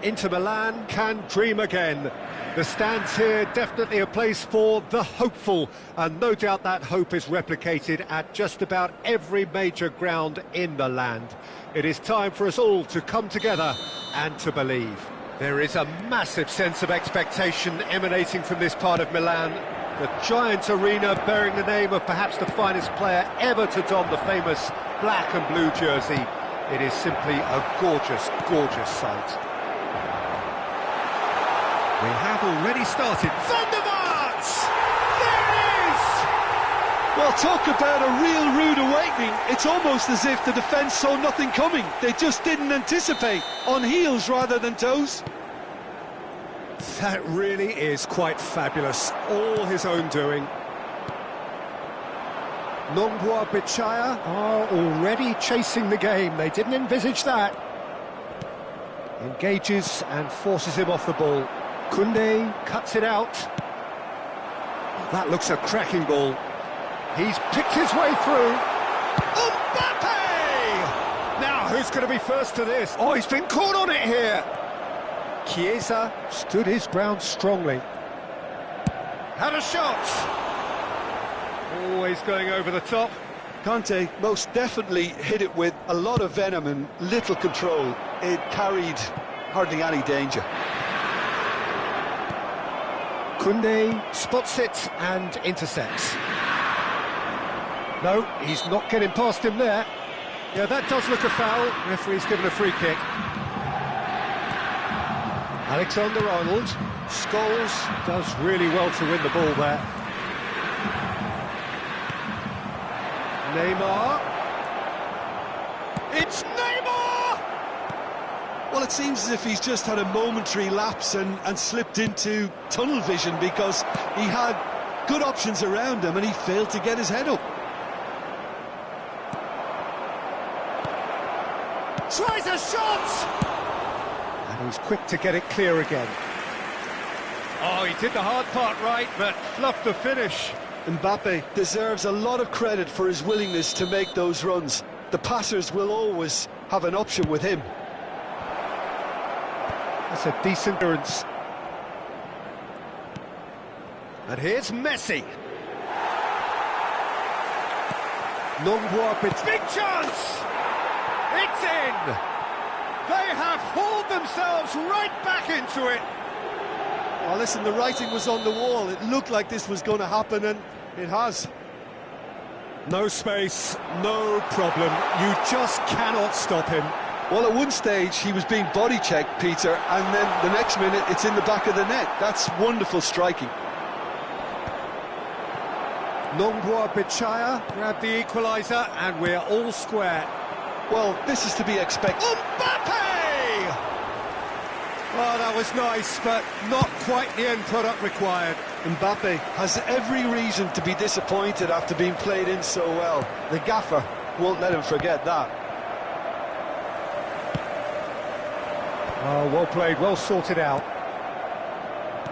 Inter Milan can dream again. The stands here definitely a place for the hopeful, and no doubt that hope is replicated at just about every major ground in the land. It is time for us all to come together and to believe. There is a massive sense of expectation emanating from this part of Milan. The giant arena bearing the name of perhaps the finest player ever to don the famous black and blue jersey. It is simply a gorgeous, gorgeous sight. We have already started. Thunderbolts! There it is! Well, talk about a real rude awakening. It's almost as if the defence saw nothing coming. They just didn't anticipate. On heels rather than toes. That really is quite fabulous. All his own doing. Nongwa Bichaya are already chasing the game. They didn't envisage that. Engages and forces him off the ball. Koundé cuts it out. That looks a cracking ball. He's picked his way through. Mbappe! Now, who's going to be first to this? Oh, he's been caught on it here. Chiesa stood his ground strongly. Had a shot. Always going over the top. Conte most definitely hit it with a lot of venom and little control. It carried hardly any danger. Koundé spots it and intercepts. No, he's not getting past him there. Yeah, that does look a foul. Referee's given a free kick. Alexander-Arnold. Scholes does really well to win the ball there. Neymar. It's Neymar! Well, it seems as if he's just had a momentary lapse and slipped into tunnel vision because he had good options around him and he failed to get his head up. Tries a shot! And he's quick to get it clear again. Oh, he did the hard part right, but fluffed the finish. Mbappe deserves a lot of credit for his willingness to make those runs. The passers will always have an option with him. That's a decent clearance. And here's Messi. Nongwa, big chance! It's in! They have hauled themselves right back into it. Well, listen, the writing was on the wall. It looked like this was going to happen, and it has. No space, no problem. You just cannot stop him. Well, at one stage, he was being body-checked, Peter, and then the next minute, it's in the back of the net. That's wonderful striking. Nongwa Bichaya grabbed the equaliser, and we're all square. Well, this is to be expected. Mbappe! Oh, that was nice, but not quite the end product required. Mbappe has every reason to be disappointed after being played in so well. The gaffer won't let him forget that. Oh, well played, well sorted out.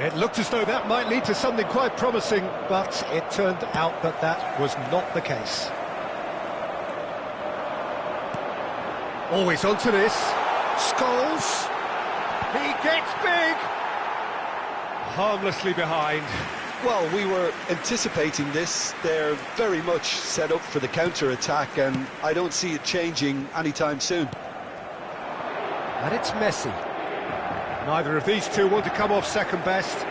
It looked as though that might lead to something quite promising, but it turned out that that was not the case. Always onto this. Scholes. He gets big. Harmlessly behind. Well, we were anticipating this. They're very much set up for the counter-attack, and I don't see it changing anytime soon. And it's Messi. Neither of these two want to come off second best.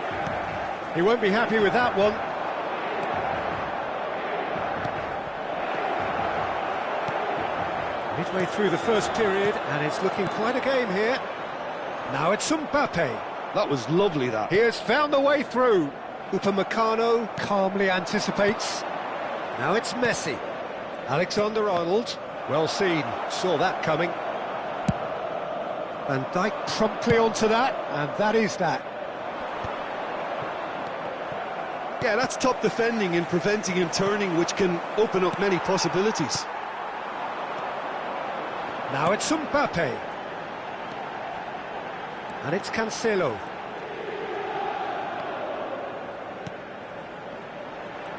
He won't be happy with that one. Midway through the first period, and it's looking quite a game here. Now it's Mbappe. That was lovely, that. He has found a way through. Upamecano calmly anticipates. Now it's Messi. Alexander-Arnold, well seen, saw that coming. Van Dijk promptly onto that, and that is that. Yeah, that's top defending and preventing him turning, which can open up many possibilities. Now it's Mbappe. And it's Cancelo.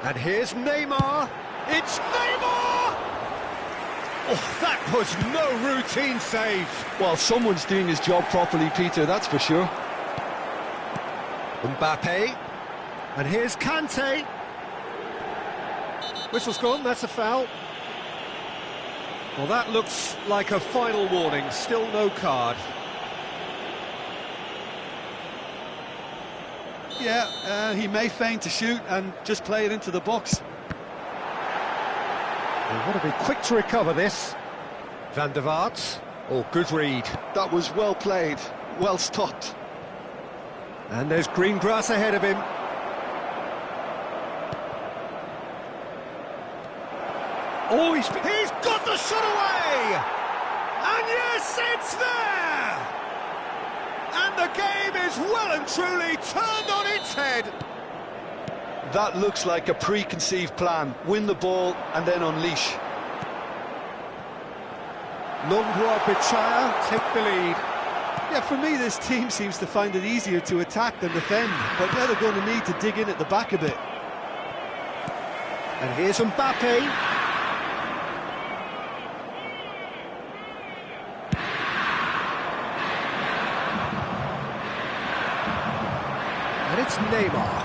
And here's Neymar. It's Neymar! Oh, that was no routine save. Well, someone's doing his job properly, Peter, that's for sure. Mbappe. And here's Kante. Whistle's gone, that's a foul. Well, that looks like a final warning, still no card. Yeah, he may feign to shoot and just play it into the box. Well, want to be quick to recover this. Van der Vaart. Oh, good read. That was well played, well stopped. And there's green grass ahead of him. Oh, he's got the shot away! And yes, it's there! And the game is well and truly turned on its head. That looks like a preconceived plan. Win the ball and then unleash. Nongwa Bichaya take the lead. Yeah, for me, this team seems to find it easier to attack than defend, but now they're going to need to dig in at the back a bit. And here's Mbappe. And it's Neymar.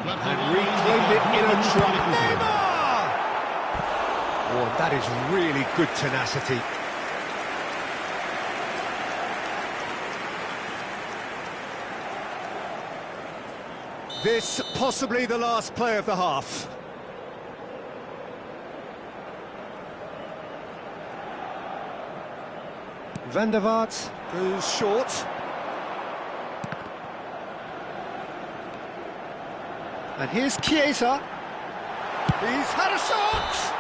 And reclaimed it in a truck. Neymar! Oh, that is really good tenacity. This possibly the last play of the half. Van der Vaart goes short. And here's Chiesa. He's had a shot!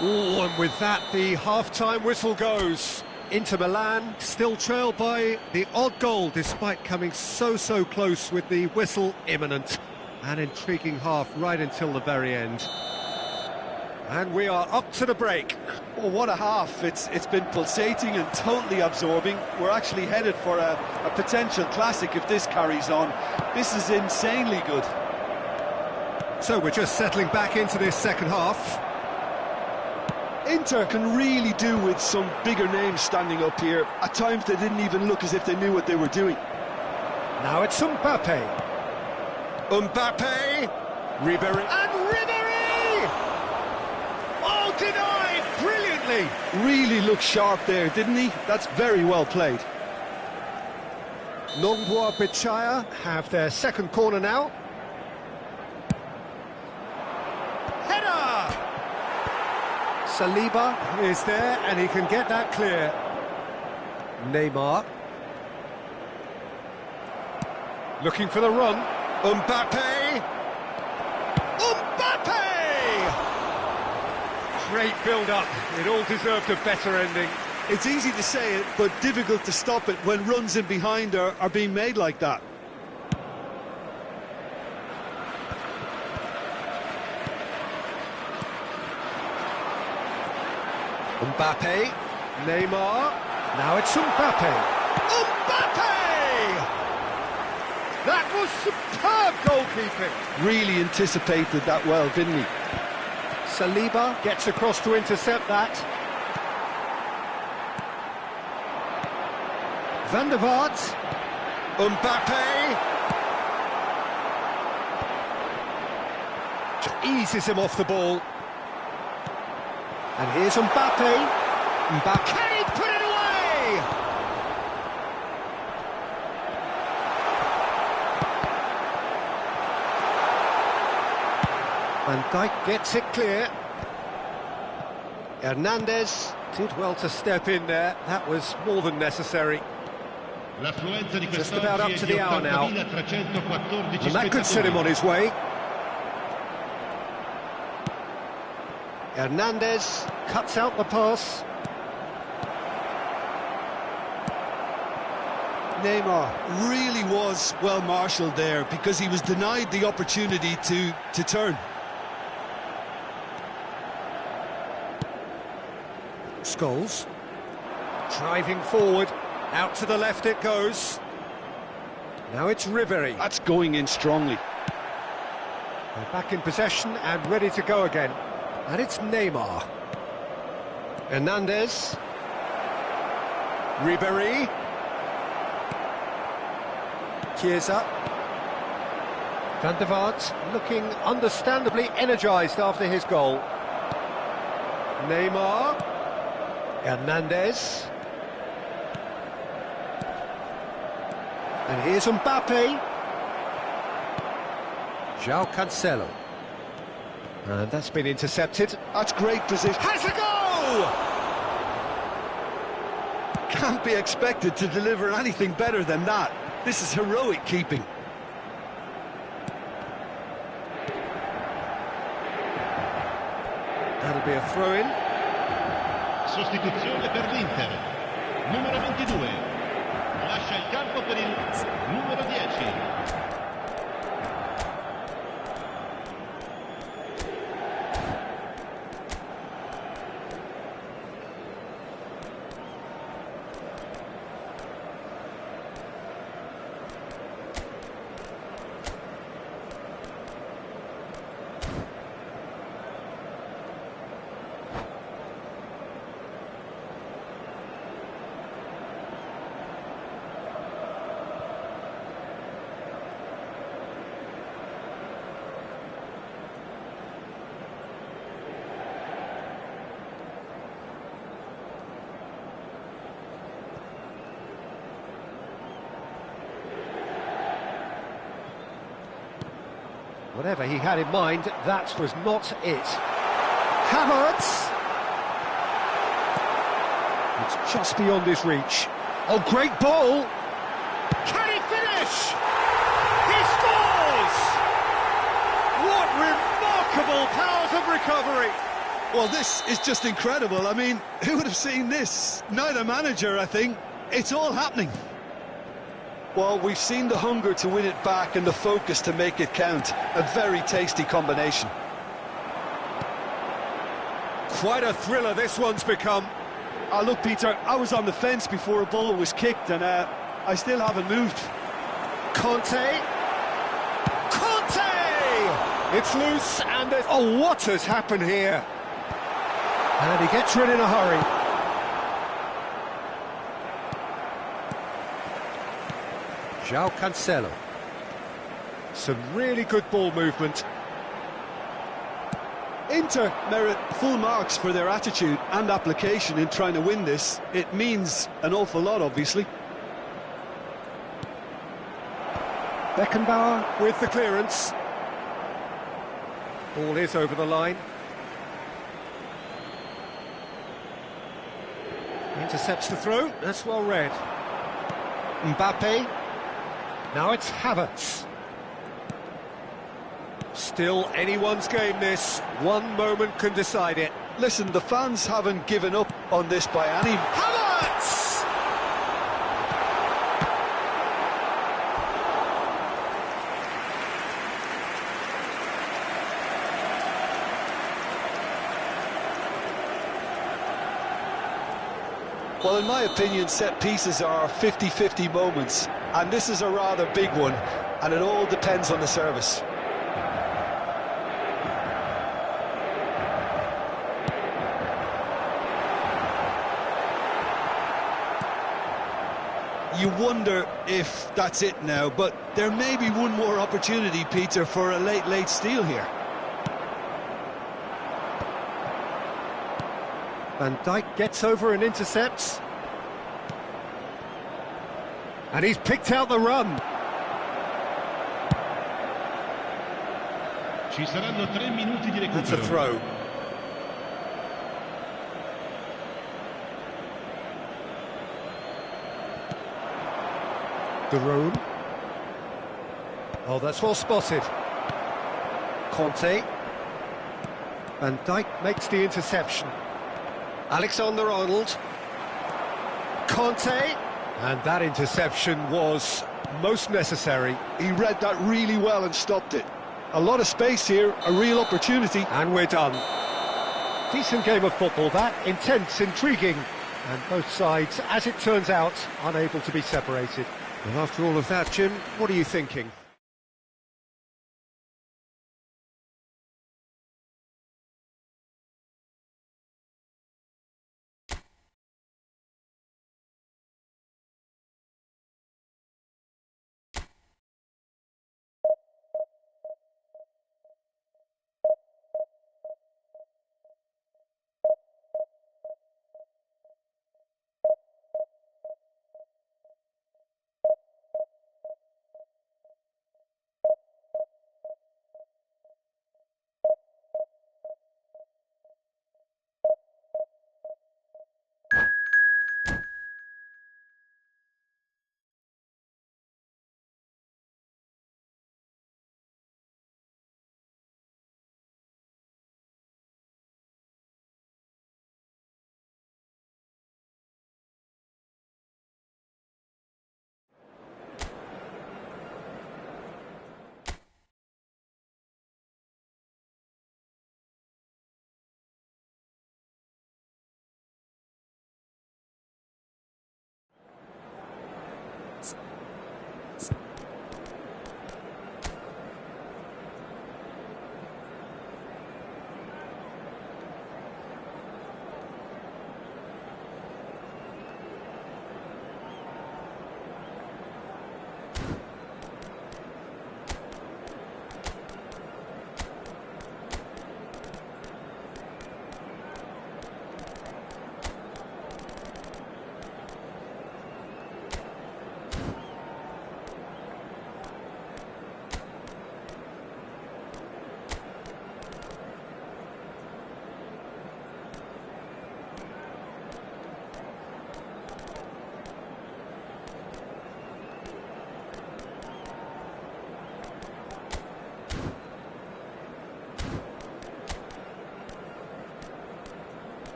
Oh, and with that, the half-time whistle goes. Inter Milan still trailed by the odd goal, despite coming so close with the whistle imminent. An intriguing half right until the very end. And we are up to the break. Oh, what a half. It's been pulsating and totally absorbing. We're actually headed for a potential classic if this carries on. This is insanely good. So we're just settling back into this second half. Inter can really do with some bigger names standing up here. At times they didn't even look as if they knew what they were doing. Now it's Mbappe. Mbappe. Ribéry. And Ribéry! Oh, denied brilliantly. Really looked sharp there, didn't he? That's very well played. Nongwa Bichaya have their second corner now. Header! Saliba is there and he can get that clear. Neymar. Looking for the run. Mbappe! Mbappe! Great build-up. It all deserved a better ending. It's easy to say it, but difficult to stop it when runs in behind are being made like that. Mbappe, Neymar, now it's Mbappe. Mbappe! That was superb goalkeeping. Really anticipated that well, didn't he? Saliba gets across to intercept that. Van der Vaart. Mbappe. Eases him off the ball. And here's Mbappe. Mbappe. Can he put it away? Van Dijk gets it clear. Hernandez did well to step in there. That was more than necessary. Just about up to the hour now. And that could set him on his way. Hernandez cuts out the pass. Neymar really was well marshalled there because he was denied the opportunity to turn. Scholes driving forward, out to the left it goes. Now it's Ribéry. That's going in strongly. They're back in possession and ready to go again. And it's Neymar. Hernandez. Ribéry. Chiesa. Van der Vaart looking understandably energised after his goal. Neymar. Hernandez. And here's Mbappe. João Cancelo. And that's been intercepted. That's great position. Has a goal! Can't be expected to deliver anything better than that. This is heroic keeping. That'll be a throw-in. Sostituzione per l'Inter. Numero 22. Lascia il campo per il numero 10. Whatever he had in mind, that was not it. Havertz! It's just beyond his reach. Oh, great ball! Can he finish? He scores! What remarkable powers of recovery! Well, this is just incredible. I mean, who would have seen this? Neither manager, I think. It's all happening. Well, we've seen the hunger to win it back and the focus to make it count. A very tasty combination. Quite a thriller this one's become. Look, Peter, I was on the fence before a ball was kicked and I still haven't moved. Conte! Conte! It's loose and there's... Oh, what has happened here? And he gets rid in a hurry. João Cancelo. Some really good ball movement. Inter merit full marks for their attitude and application in trying to win this. It means an awful lot, obviously. Beckenbauer with the clearance. Ball is over the line. Intercepts the throw, that's well read. Mbappe. Now it's Havertz. Still anyone's game this. One moment can decide it. Listen, the fans haven't given up on this by any... Havertz! Well, in my opinion, set pieces are 50-50 moments, and this is a rather big one, and it all depends on the service. You wonder if that's it now, but there may be one more opportunity, Peter, for a late steal here. Van Dijk gets over and intercepts. And he's picked out the run. Ci saranno 3 minuti di recupero. That's a throw. De Roon. Oh, that's well spotted. Conte. Van Dijk makes the interception. Alexander-Arnold. Conte. And that interception was most necessary. He read that really well and stopped it. A lot of space here, a real opportunity. And we're done. Decent game of football, that. Intense, intriguing. And both sides, as it turns out, unable to be separated. Well, after all of that, Jim, what are you thinking?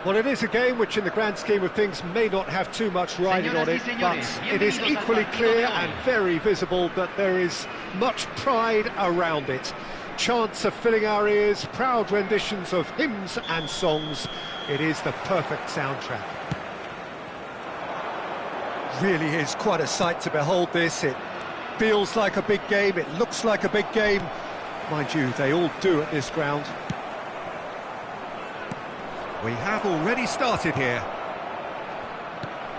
Well, it is a game which in the grand scheme of things may not have too much riding on it, but it is equally clear and very visible that there is much pride around it. Chants are filling our ears, proud renditions of hymns and songs. It is the perfect soundtrack. Really is quite a sight to behold this. It feels like a big game, it looks like a big game. Mind you, they all do at this ground. We have already started here.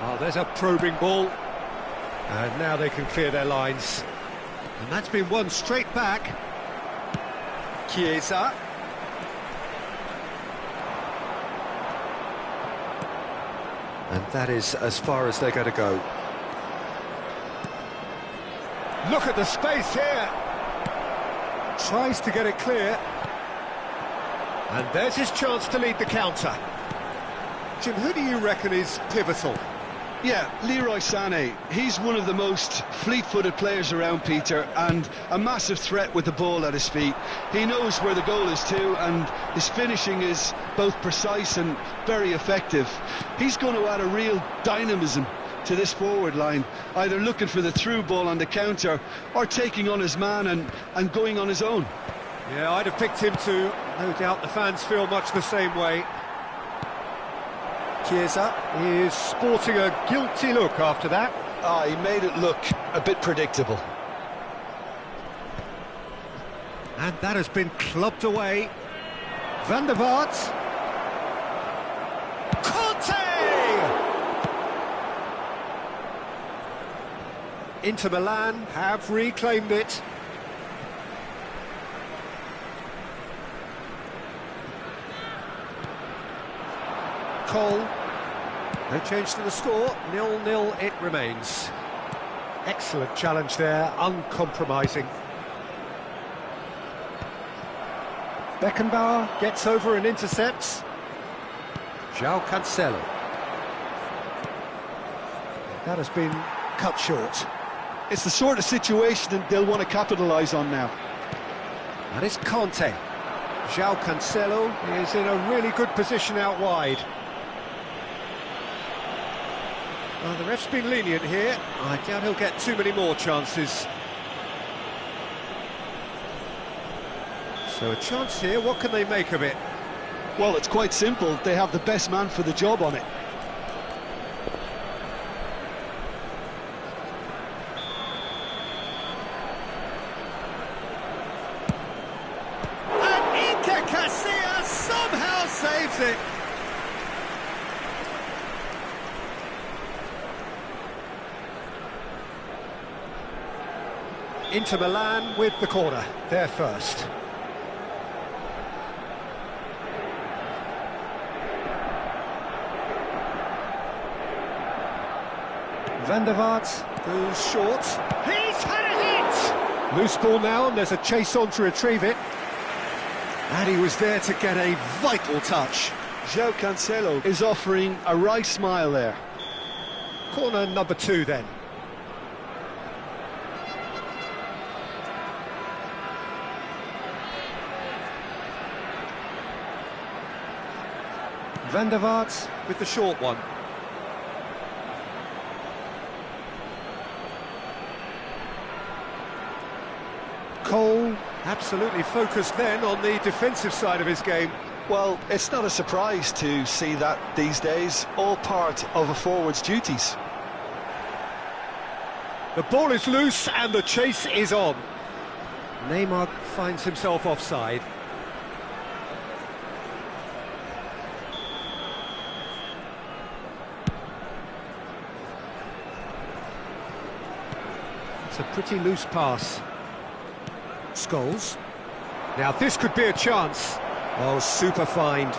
Oh, there's a probing ball. And now they can clear their lines. And that's been won straight back. Chiesa. And that is as far as they're going to go. Look at the space here. Tries to get it clear. And there's his chance to lead the counter. Jim, who do you reckon is pivotal? Yeah, Leroy Sané. He's one of the most fleet-footed players around, Peter, and a massive threat with the ball at his feet. He knows where the goal is too, and his finishing is both precise and very effective. He's going to add a real dynamism to this forward line, either looking for the through ball on the counter or taking on his man and going on his own. Yeah, I'd have picked him too. No doubt the fans feel much the same way. Chiesa is sporting a guilty look after that. He made it look a bit predictable. And that has been clubbed away. Van der Vaart. Inter Milan have reclaimed it. Cole. No change to the score. 0-0 it remains. Excellent challenge there, uncompromising. Beckenbauer gets over and intercepts. João Cancelo. That has been cut short. It's the sort of situation that they'll want to capitalise on now. And it's Conte. João Cancelo is in a really good position out wide. Well, the ref's been lenient here. I doubt he'll get too many more chances. So a chance here, what can they make of it? Well, it's quite simple. They have the best man for the job on it. Somehow saves it. Inter Milan with the corner, they're first. Van der Vaart goes short. He's had a hit! Loose ball now, and there's a chase on to retrieve it. And he was there to get a vital touch. João Cancelo is offering a right smile there. Corner number 2 then. Van der Vaart with the short one. Cole, absolutely focused then on the defensive side of his game. Well, it's not a surprise to see that these days, all part of a forward's duties. The ball is loose and the chase is on. Neymar finds himself offside. It's a pretty loose pass. Scholes. Now this could be a chance. Oh, super find.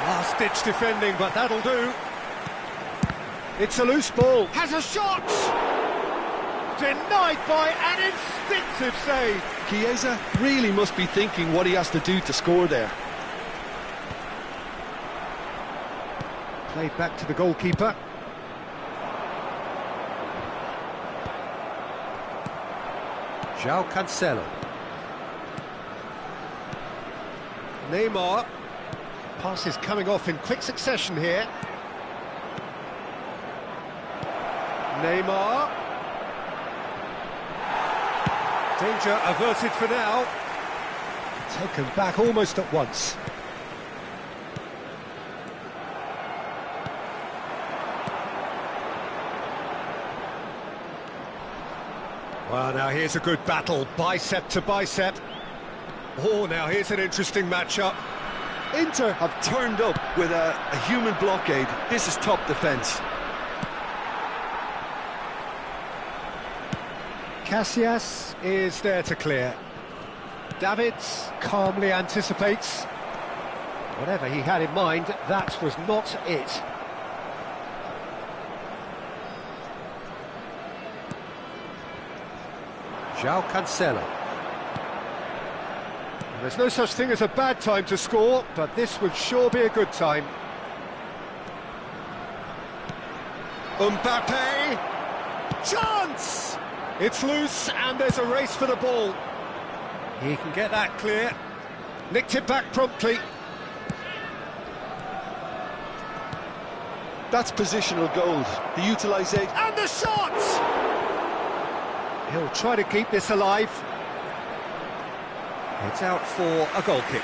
Last-ditch defending, but that'll do. It's a loose ball. Has a shot! Denied by an instinctive save. Chiesa really must be thinking what he has to do to score there. Played back to the goalkeeper. João Cancelo. Neymar. Passes coming off in quick succession here. Neymar. Danger averted for now. Taken back almost at once. Well, now here's a good battle, bicep to bicep. Oh, now here's an interesting matchup. Inter have turned up with a human blockade. This is top defence. Casillas is there to clear. Davids calmly anticipates. Whatever he had in mind, that was not it. João Cancelo. There's no such thing as a bad time to score, but this would sure be a good time. Mbappe! Chance! It's loose and there's a race for the ball. He can get that clear. Nicked it back promptly. That's positional gold. The utilisation. And the shot! He'll try to keep this alive. It's out for a goal kick.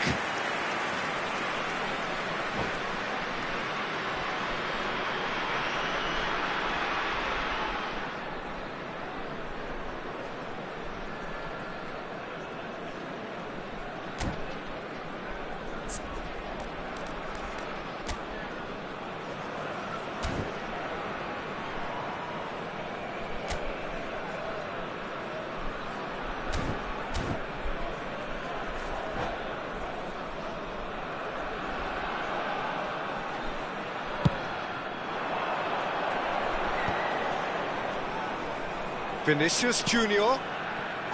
Vinicius Junior.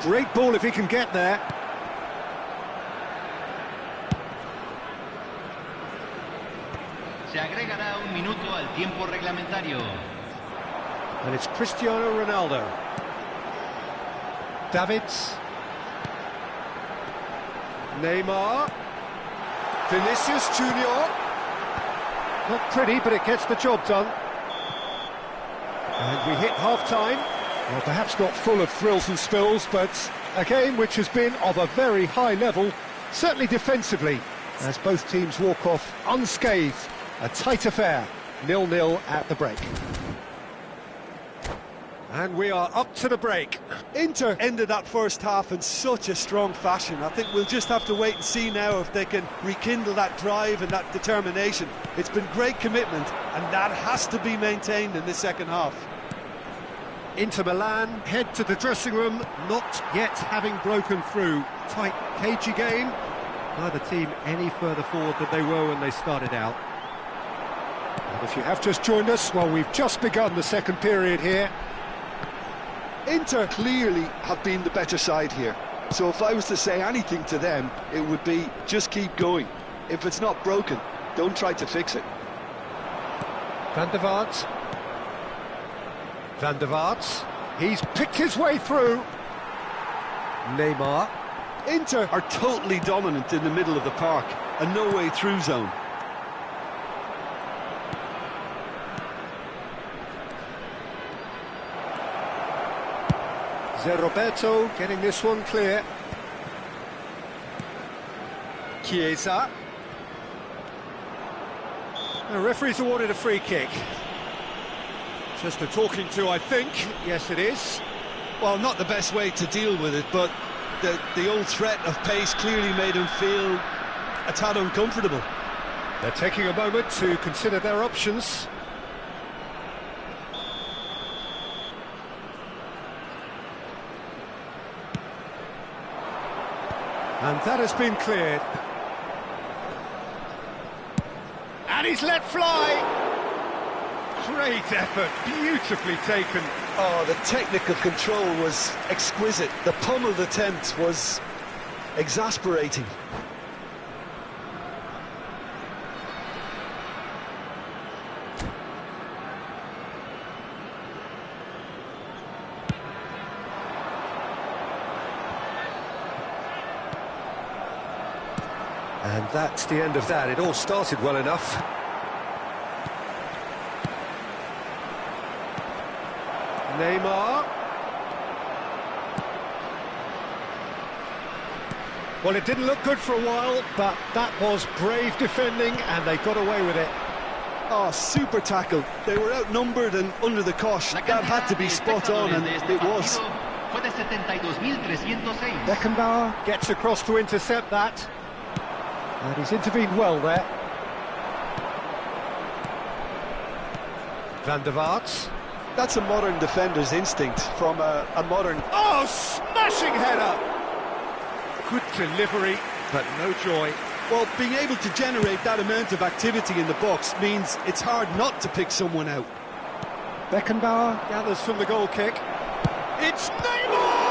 Great ball if he can get there. Se agregará un minuto al tiempo reglamentario. And it's Cristiano Ronaldo. Davids. Neymar. Vinicius Junior. Not pretty, but it gets the job done. And we hit half-time. Well, perhaps not full of thrills and spills, but a game which has been of a very high level, certainly defensively, as both teams walk off unscathed. A tight affair, 0-0 at the break. And we are up to the break. Inter ended that first half in such a strong fashion. I think we'll just have to wait and see now if they can rekindle that drive and that determination. It's been great commitment, and that has to be maintained in the second half. Inter Milan head to the dressing room, not yet having broken through. Tight, cagey game. Neither team any further forward than they were when they started out. And if you have just joined us, well, we've just begun the second period here. Inter clearly have been the better side here. So if I was to say anything to them, it would be just keep going. If it's not broken, don't try to fix it. Van der Vaart. Van der Vaart, he's picked his way through. Neymar. Inter are totally dominant in the middle of the park, a no-way through zone. Zé Roberto getting this one clear. Chiesa. The referee's awarded a free kick. Just a talking to, I think. Yes, it is. Well, not the best way to deal with it, but the old threat of pace clearly made him feel a tad uncomfortable. They're taking a moment to consider their options. And that has been cleared. And he's let fly! Great effort, beautifully taken. Oh, the technical control was exquisite. The pummeled attempt was exasperating. And that's the end of that. It all started well enough. Neymar. Well, it didn't look good for a while, but that was brave defending, and they got away with it. Oh, super tackle. They were outnumbered and under the cosh. That had to be spot on, and it was. Beckenbauer gets across to intercept that. And he's intervened well there. Van der Vaart. That's a modern defender's instinct from a modern... Oh, smashing header! Good delivery, but no joy. Well, being able to generate that amount of activity in the box means it's hard not to pick someone out. Beckenbauer gathers from the goal kick. It's Neymar!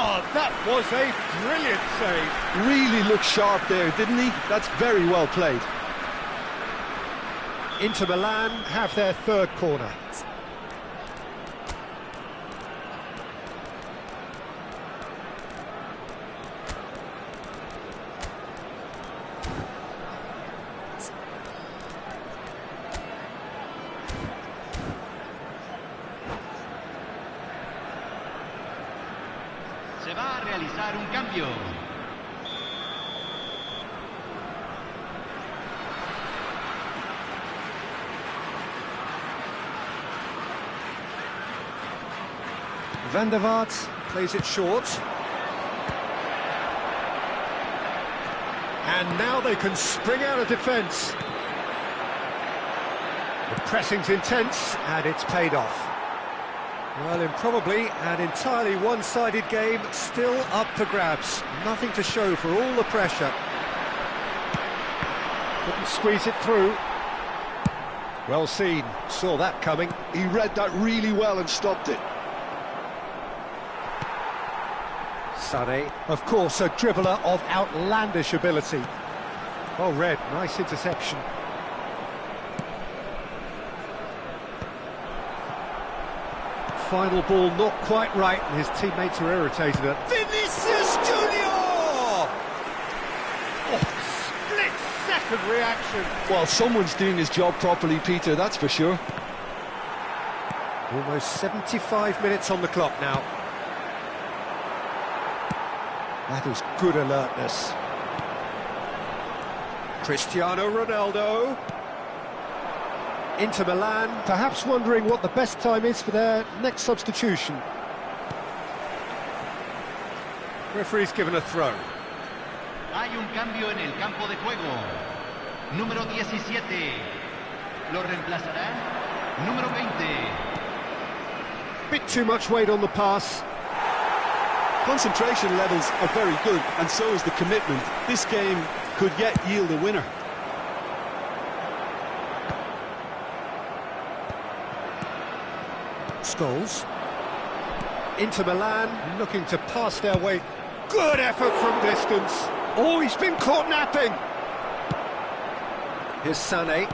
Oh, that was a brilliant save. Really looked sharp there, didn't he? That's very well played. Inter Milan have their third corner. Se va a realizar un cambio. Van der Vaart plays it short. And now they can spring out of defence. The pressing's intense, and it's paid off. Well, in probably an entirely one-sided game, still up for grabs. Nothing to show for all the pressure. Couldn't squeeze it through. Well seen, saw that coming. He read that really well and stopped it. Sané, of course, a dribbler of outlandish ability. Well read, nice interception. Final ball not quite right, and his teammates are irritated at Vinicius Junior! Oh, split-second reaction. Well, someone's doing his job properly, Peter, that's for sure. Almost 75 minutes on the clock now. That is good alertness. Cristiano Ronaldo. Inter Milan, perhaps wondering what the best time is for their next substitution. Referee's given a throw. Hay un cambio en el campo de juego. Número 17. Lo reemplazará número 20. Bit too much weight on the pass. Concentration levels are very good, and so is the commitment. This game could yet yield a winner. Scholes. Inter Milan looking to pass their way. Good effort from distance. Oh, he's been caught napping. Here's Sané.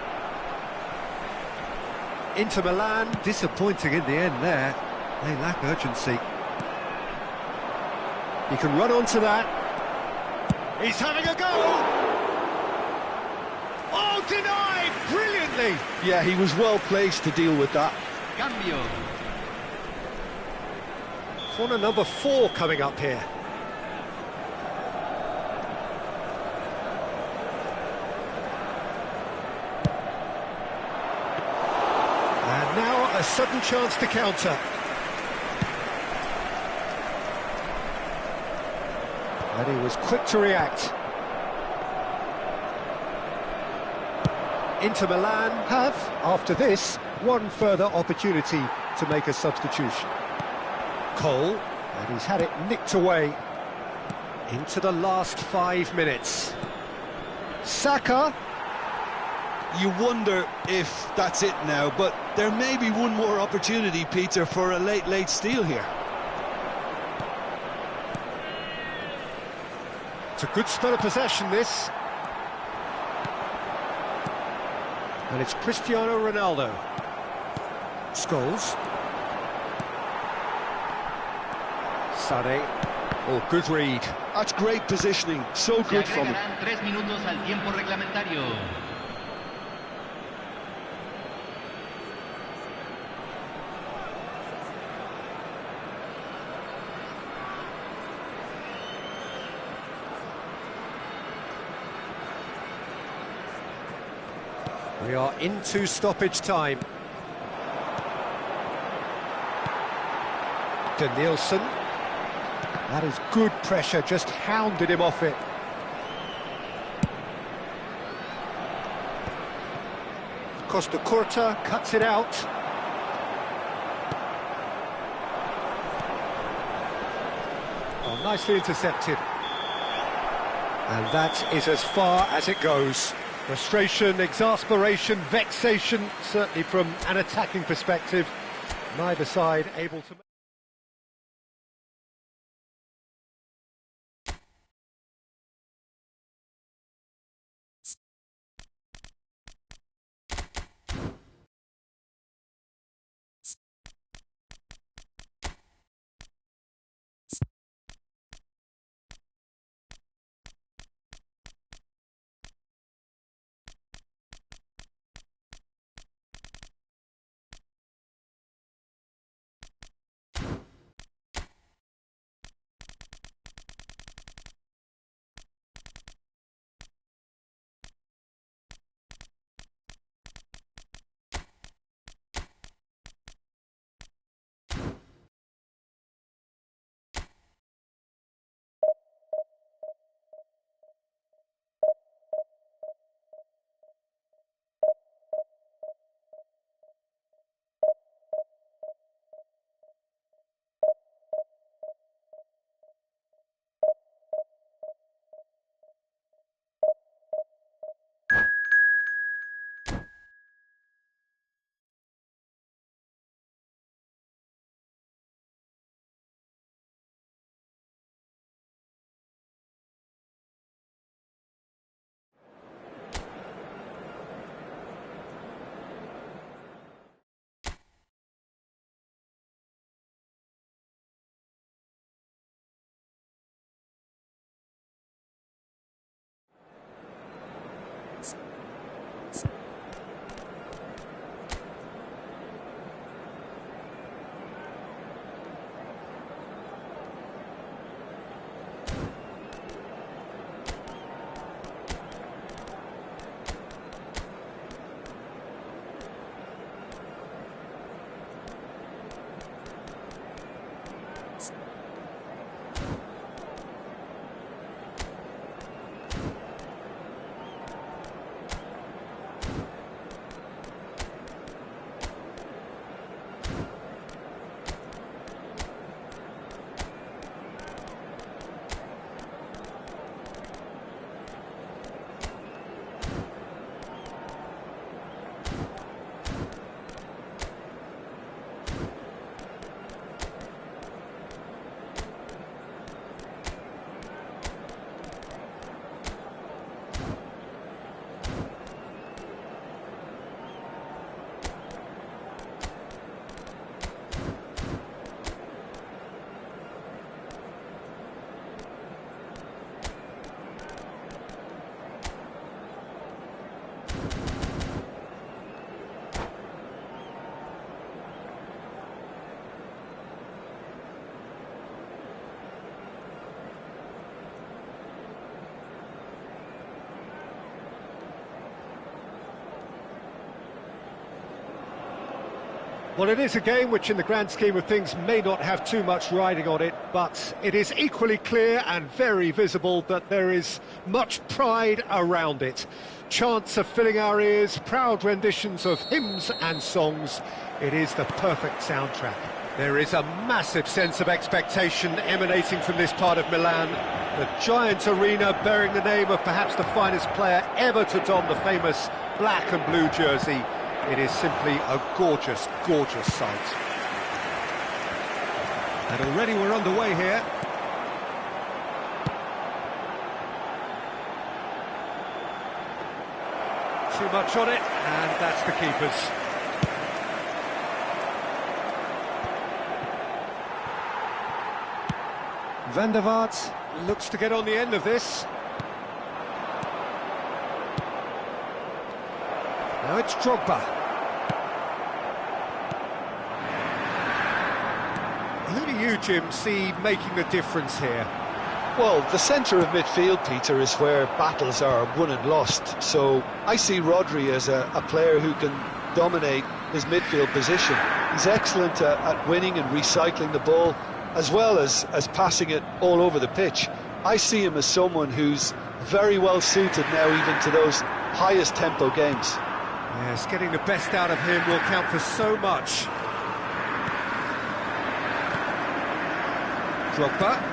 Inter Milan disappointing in the end there. They lack urgency. He can run onto that. He's having a go. Oh, denied brilliantly. Yeah, he was well placed to deal with that. Cambio. Corner number 4 coming up here. And now a sudden chance to counter. And he was quick to react. Inter Milan have, after this, one further opportunity to make a substitution. Cole, and he's had it nicked away into the last 5 minutes. Saka. You wonder if that's it now, but there may be one more opportunity, Peter, for a late steal here. It's a good spell of possession, this. And it's Cristiano Ronaldo. Scholes. Sané. Oh, good read. That's great positioning, so good from him. 3 minutos al tiempo reglamentario. We are into stoppage time. Danielson. That is good pressure, just hounded him off it. Costa Curta cuts it out. Oh, nicely intercepted. And that is as far as it goes. Frustration, exasperation, vexation, certainly from an attacking perspective. Neither side able to... Well, it is a game which in the grand scheme of things may not have too much riding on it, but it is equally clear and very visible that there is much pride around it. Chants are filling our ears, proud renditions of hymns and songs. It is the perfect soundtrack. There is a massive sense of expectation emanating from this part of Milan. The giant arena bearing the name of perhaps the finest player ever to don the famous black and blue jersey. It is simply a gorgeous, gorgeous sight. And already we're underway here. Too much on it, and that's the keeper's. Van der Vaart looks to get on the end of this. Now it's Drogba. Who do you, Jim, see making the difference here? Well, the centre of midfield, Peter, is where battles are won and lost. So I see Rodri as a player who can dominate his midfield position. He's excellent at winning and recycling the ball, as well as passing it all over the pitch. I see him as someone who's very well suited now even to those highest tempo games. Yes, getting the best out of him will count for so much. Drogba.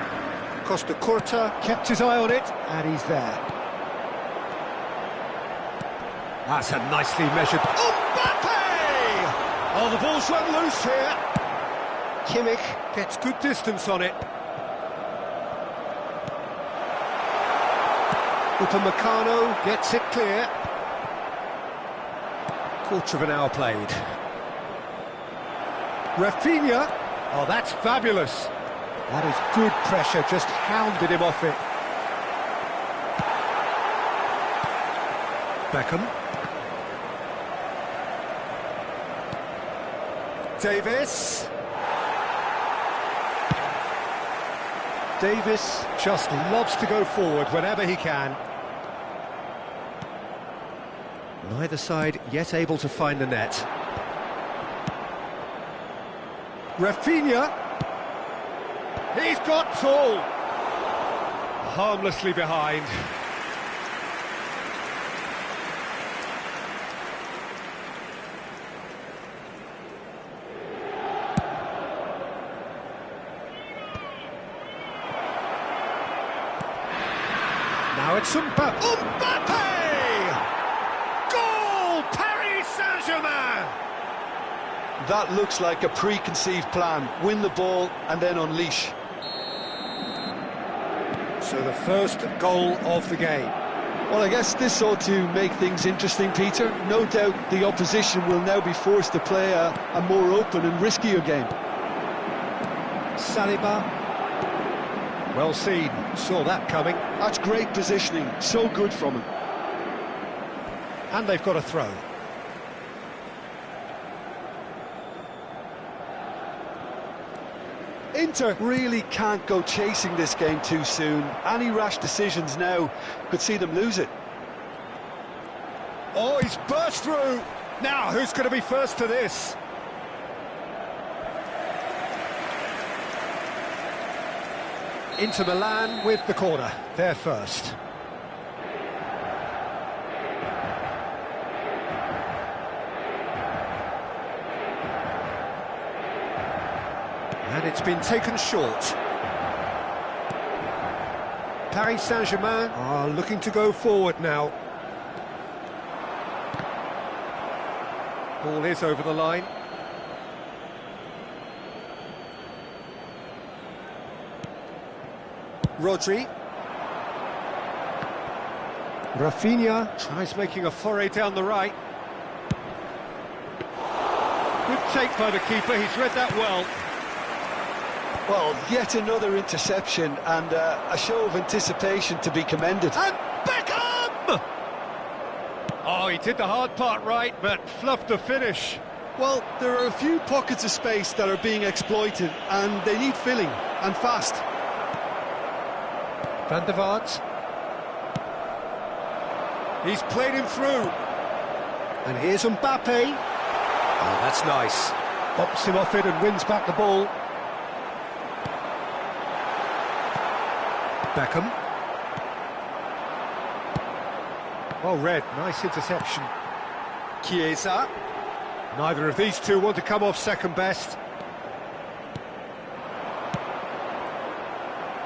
Costa Curta kept his eye on it, and he's there. That's a nicely measured... Mbappe! Oh, the ball's run loose here. Kimmich gets good distance on it. Upamecano gets it clear. Quarter of an hour played. Rafinha. Oh, that's fabulous. That is good pressure, just hounded him off it. Beckham. Davis. Davis just loves to go forward whenever he can. Neither side yet able to find the net. Rafinha. He's got tall. Harmlessly behind. Now it's Mbappe! Goal! Paris Saint-Germain! That looks like a preconceived plan. Win the ball and then unleash. So the first goal of the game. Well, I guess this ought to make things interesting, Peter. No doubt the opposition will now be forced to play a more open and riskier game. Saliba. Well seen, saw that coming. That's great positioning, so good from him. And they've got a throw. Inter really can't go chasing this game too soon. Any rash decisions now could see them lose it. Oh, he's burst through. Now, who's going to be first to this? Inter Milan with the corner. They're first. And it's been taken short. Paris Saint-Germain are looking to go forward now. Ball is over the line. Rodri. Rafinha tries making a foray down the right. Good take by the keeper, he's read that well. Well, yet another interception and a show of anticipation to be commended. And Beckham! Oh, he did the hard part right, but fluffed the finish. Well, there are a few pockets of space that are being exploited, and they need filling, and fast. Van der Vaart. He's played him through. And here's Mbappe. Oh, that's nice. Bops him off it and wins back the ball. Beckham. Well read, nice interception. Chiesa. Neither of these two want to come off second best.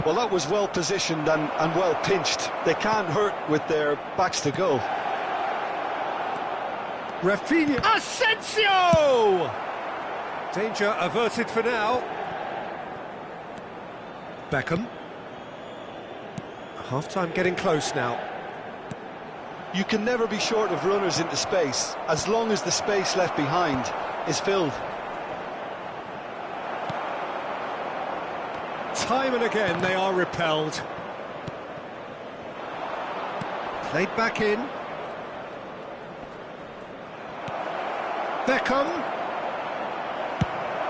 Well, that was well positioned and well pinched. They can't hurt with their backs to goal. Rafinha. Asensio! Danger averted for now. Beckham. Half-time getting close now. You can never be short of runners into space, as long as the space left behind is filled. Time and again they are repelled. Played back in. Beckham.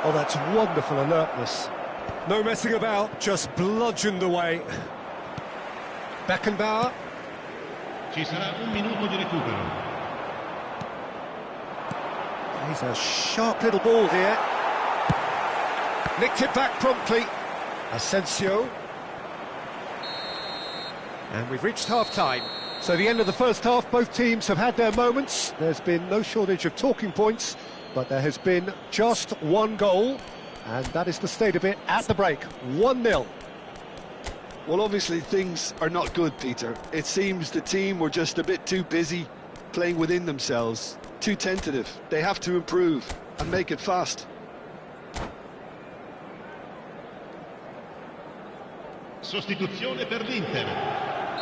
Oh, that's wonderful alertness. No messing about, just bludgeoned away. Beckenbauer. Ci sarà un minuto di recupero. He's a sharp little ball here. Nicked it back promptly. Asensio. And we've reached half-time. So the end of the first half, both teams have had their moments. There's been no shortage of talking points, but there has been just one goal, and that is the state of it at the break. 1-0. Well, obviously things are not good, Peter. It seems the team were just a bit too busy playing within themselves, too tentative. They have to improve and make it fast. Sostituzione per l'Inter.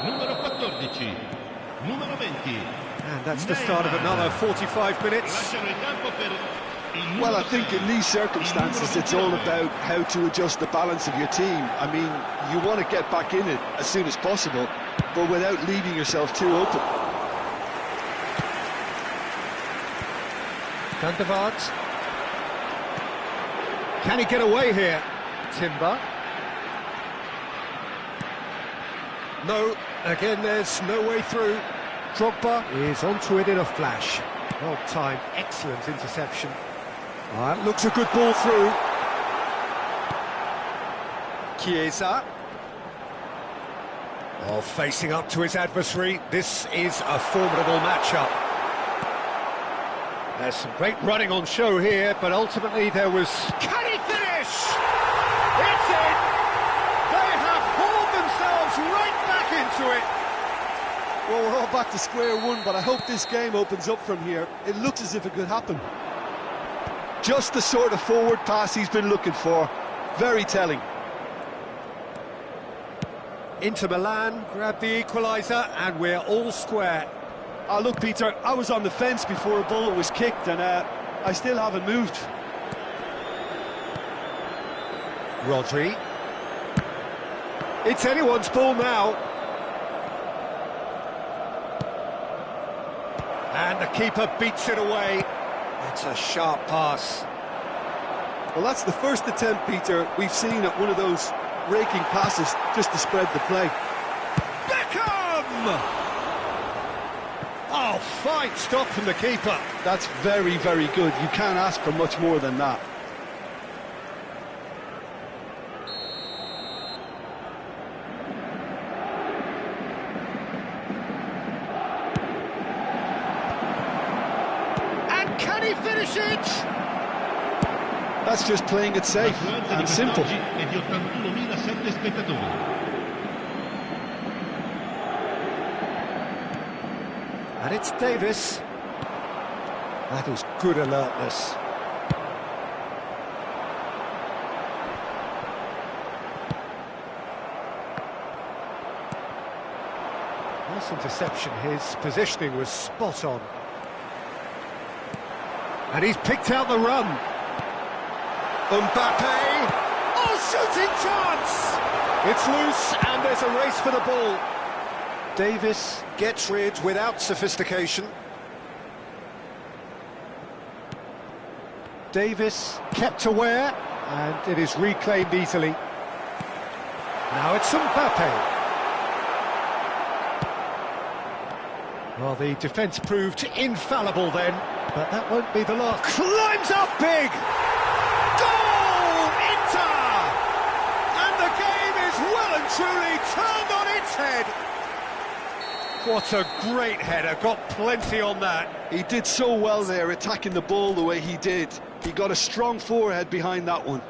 Numero 14. Numero 20. And that's the start of another 45 minutes. Lasciano il campo per il Well, I numero think in 7. these circumstances it's all about how to adjust the balance of your team. I mean, you want to get back in it as soon as possible, but without leaving yourself too open. Van der Vaart. Can he get away here? Timber. No, again there's no way through. Drogba is onto it in a flash. Well timed, excellent interception. Looks a good ball through. Chiesa. Oh, facing up to his adversary. This is a formidable matchup. There's some great running on show here, but ultimately there was... Can he finish? It's in! They have hauled themselves right back into it. Well, we're all back to square one, but I hope this game opens up from here. It looks as if it could happen. Just the sort of forward pass he's been looking for. Very telling. Inter Milan grab the equaliser, and we're all square. Look, Peter, I was on the fence before a bullet was kicked, and I still haven't moved. Rodri. It's anyone's ball now. And the keeper beats it away. It's a sharp pass. Well, that's the first attempt, Peter, we've seen at one of those raking passes just to spread the play. Beckham! Oh, fine stop from the keeper. That's very, very good. You can't ask for much more than that. And can he finish it? That's just playing it safe and simple. È di 81.007 spettatori. And it's Davis. That was good alertness. Nice interception. His positioning was spot on. And he's picked out the run. Mbappe. Oh, shooting chance! It's loose and there's a race for the ball. Davis gets rid without sophistication. Davis kept aware, and it is reclaimed easily. Now it's Mbappe. Well, the defence proved infallible then, but that won't be the last. Climbs up big! Goal! Inter! And the game is well and truly turned on its head. What a great header, got plenty on that. He did so well there, attacking the ball the way he did. He got a strong forehead behind that one.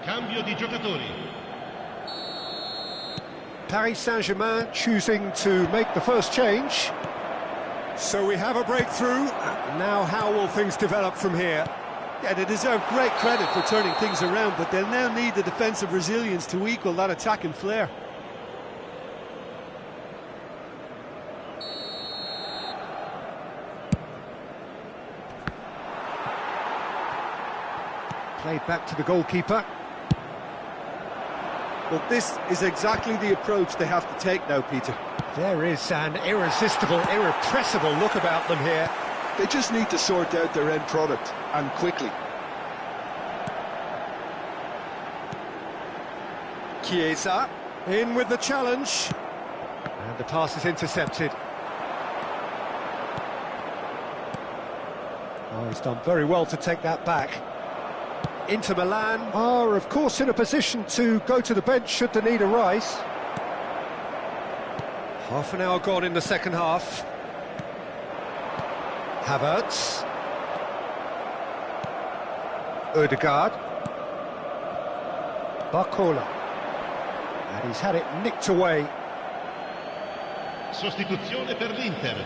Cambio di giocatori. Paris Saint-Germain choosing to make the first change. So we have a breakthrough. Now how will things develop from here? Yeah, they deserve great credit for turning things around, but they'll now need the defensive resilience to equal that attacking flair. Played back to the goalkeeper. Well, this is exactly the approach they have to take now, Peter. There is an irresistible, irrepressible look about them here. They just need to sort out their end product, and quickly. Chiesa in with the challenge. And the pass is intercepted. Oh, he's done very well to take that back. Inter Milan are, of course, in a position to go to the bench should the need arise. Half an hour gone in the second half. Havertz. Odegaard. Barcola. And he's had it nicked away. Sostituzione per l'Inter.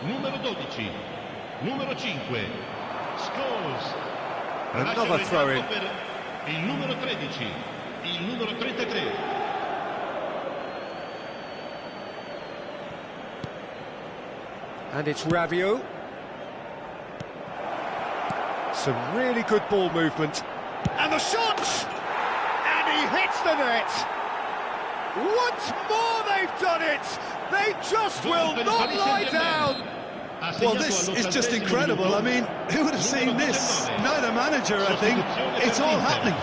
Numero 12. Numero 5. Scholes. Another throw-in. Il numero 13. Il numero 33. And it's Rabiot. Some really good ball movement. And the shot! And he hits the net! Once more they've done it! They just will not lie down! Well, this is just incredible. I mean, who would have seen this? Neither manager, I think. It's all happening.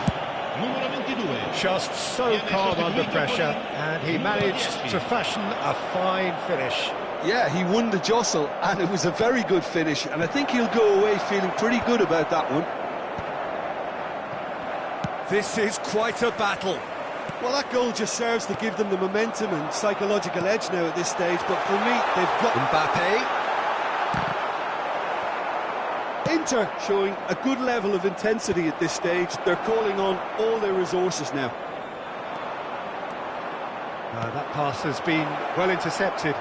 Just so calm under pressure, and he managed to fashion a fine finish. Yeah, he won the jostle, and it was a very good finish, and I think he'll go away feeling pretty good about that one. This is quite a battle. Well, that goal just serves to give them the momentum and psychological edge now at this stage, but for me, they've got... Mbappe. Inter showing a good level of intensity at this stage. They're calling on all their resources now. That pass has been well intercepted.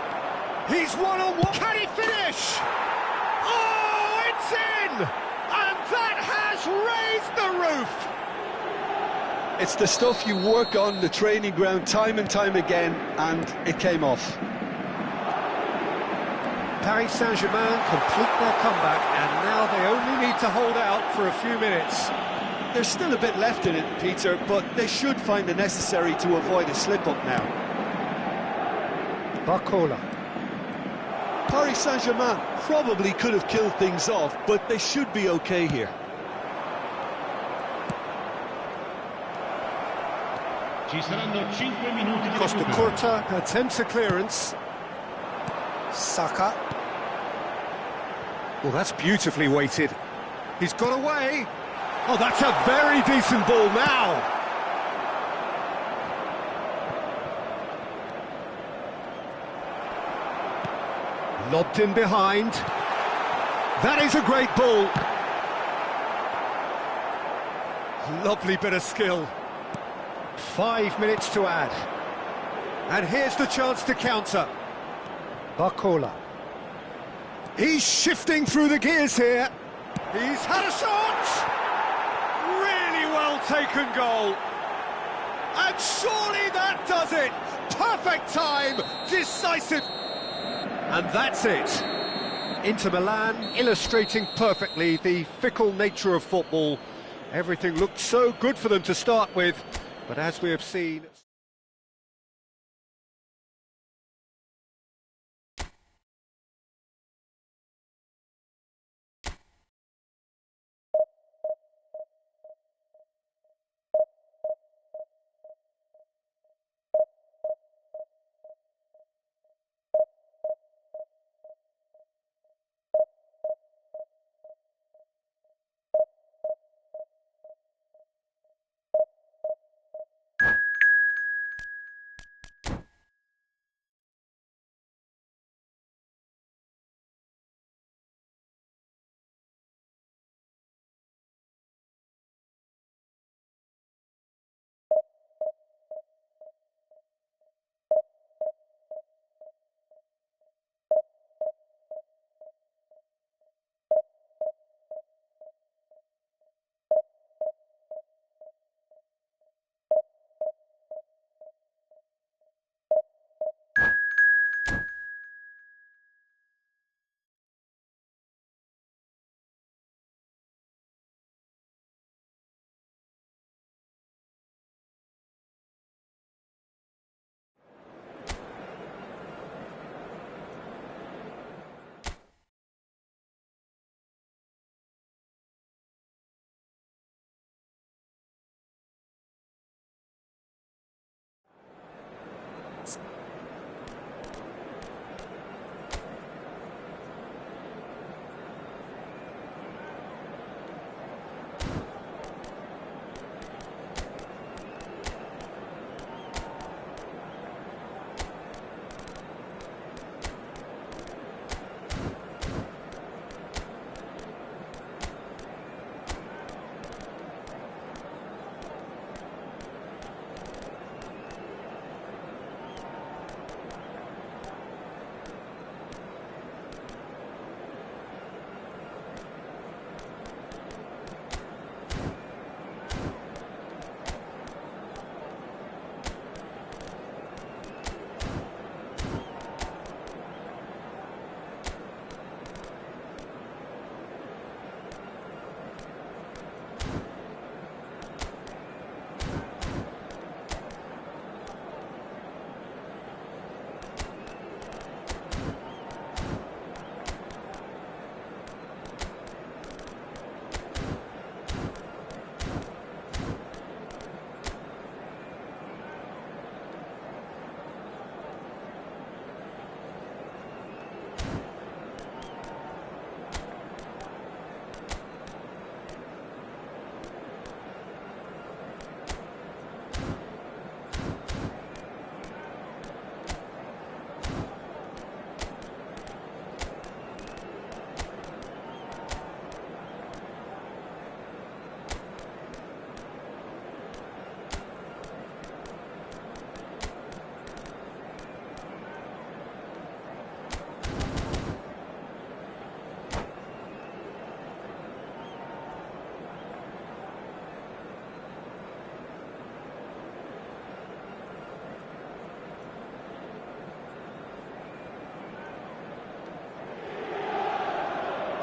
He's one-on-one. Can he finish? Oh, it's in! And that has raised the roof! It's the stuff you work on the training ground time and time again, and it came off. Paris Saint-Germain complete their comeback, and now they only need to hold out for a few minutes. There's still a bit left in it, Peter, but they should find the necessary to avoid a slip-up now. Barcola. Paris Saint-Germain probably could have killed things off, but they should be okay here. Ci saranno 5 minuti di Costa recupero. Curta attempts a clearance. Saka. Well, that's beautifully weighted. He's got away. Oh, that's a very decent ball now. Lobbed in behind. That is a great ball. Lovely bit of skill. 5 minutes to add. And here's the chance to counter. Barcola. He's shifting through the gears here. He's had a shot! Really well taken goal. And surely that does it. Perfect time, decisive. And that's it. Inter Milan illustrating perfectly the fickle nature of football. Everything looked so good for them to start with, but as we have seen...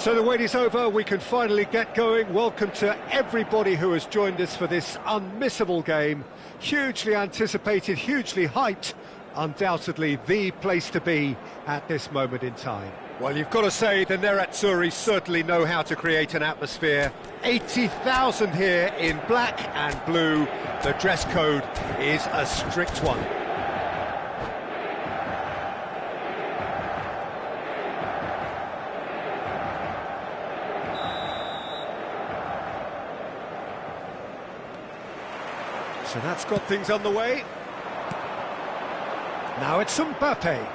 So the wait is over, we can finally get going. Welcome to everybody who has joined us for this unmissable game. Hugely anticipated, hugely hyped, undoubtedly the place to be at this moment in time. Well, you've got to say the Nerazzurri certainly know how to create an atmosphere. 80,000 here in black and blue. The dress code is a strict one. So that's got things on the way. Now it's Mbappe.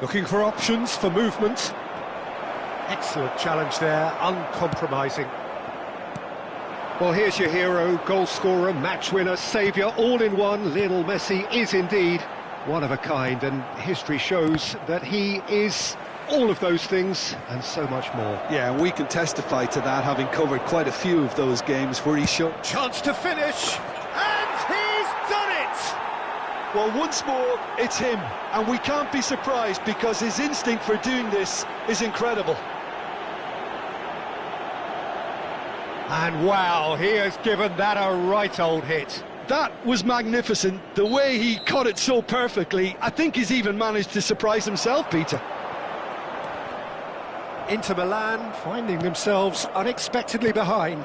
Looking for options for movement. Excellent challenge there, uncompromising. Well, here's your hero, goal scorer, match winner, saviour, all in one. Lionel Messi is indeed one of a kind, and history shows that he is all of those things and so much more. Yeah, and we can testify to that, having covered quite a few of those games where he showed... Chance to finish, and he's done it! Well, once more, it's him, and we can't be surprised because his instinct for doing this is incredible. And wow, he has given that a right old hit. That was magnificent. The way he caught it so perfectly, I think he's even managed to surprise himself, Peter. Inter Milan finding themselves unexpectedly behind.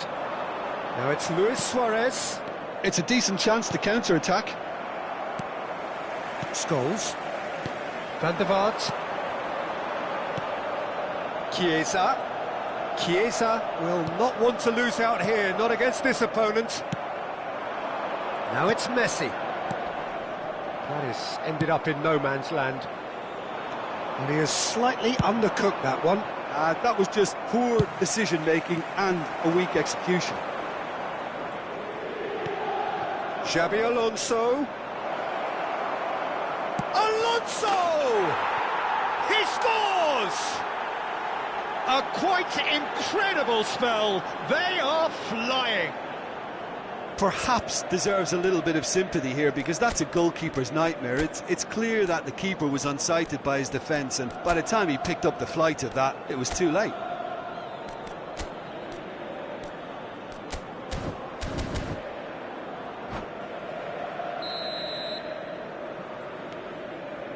Now it's Luis Suarez. It's a decent chance to counter-attack. Scholes. Van der Vaart. Chiesa. Chiesa will not want to lose out here, not against this opponent. Now it's Messi. That has ended up in no man's land. And he has slightly undercooked that one. That was just poor decision-making and a weak execution. Xabi Alonso. Alonso! He scores! A quite incredible spell. They are flying. Perhaps deserves a little bit of sympathy here because that's a goalkeeper's nightmare. It's clear that the keeper was unsighted by his defence, and by the time he picked up the flight of that, it was too late.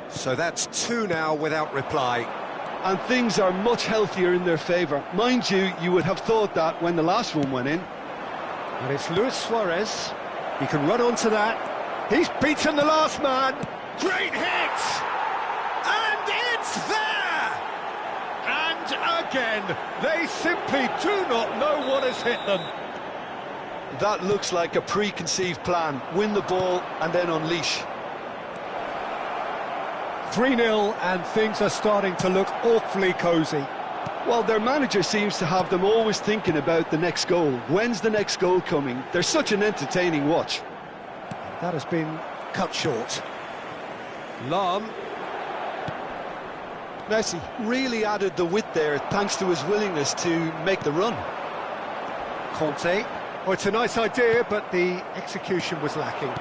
So that's two now without reply. And things are much healthier in their favour. Mind you, you would have thought that when the last one went in. And it's Luis Suarez. He can run onto that. He's beaten the last man. Great hit! And it's there! And again, they simply do not know what has hit them. That looks like a preconceived plan. Win the ball and then unleash. 3-0 and things are starting to look awfully cosy. Well, their manager seems to have them always thinking about the next goal. When's the next goal coming? They're such an entertaining watch. That has been cut short. Lahm. Messi really added the width there thanks to his willingness to make the run. Conte. Oh, it's a nice idea, but the execution was lacking.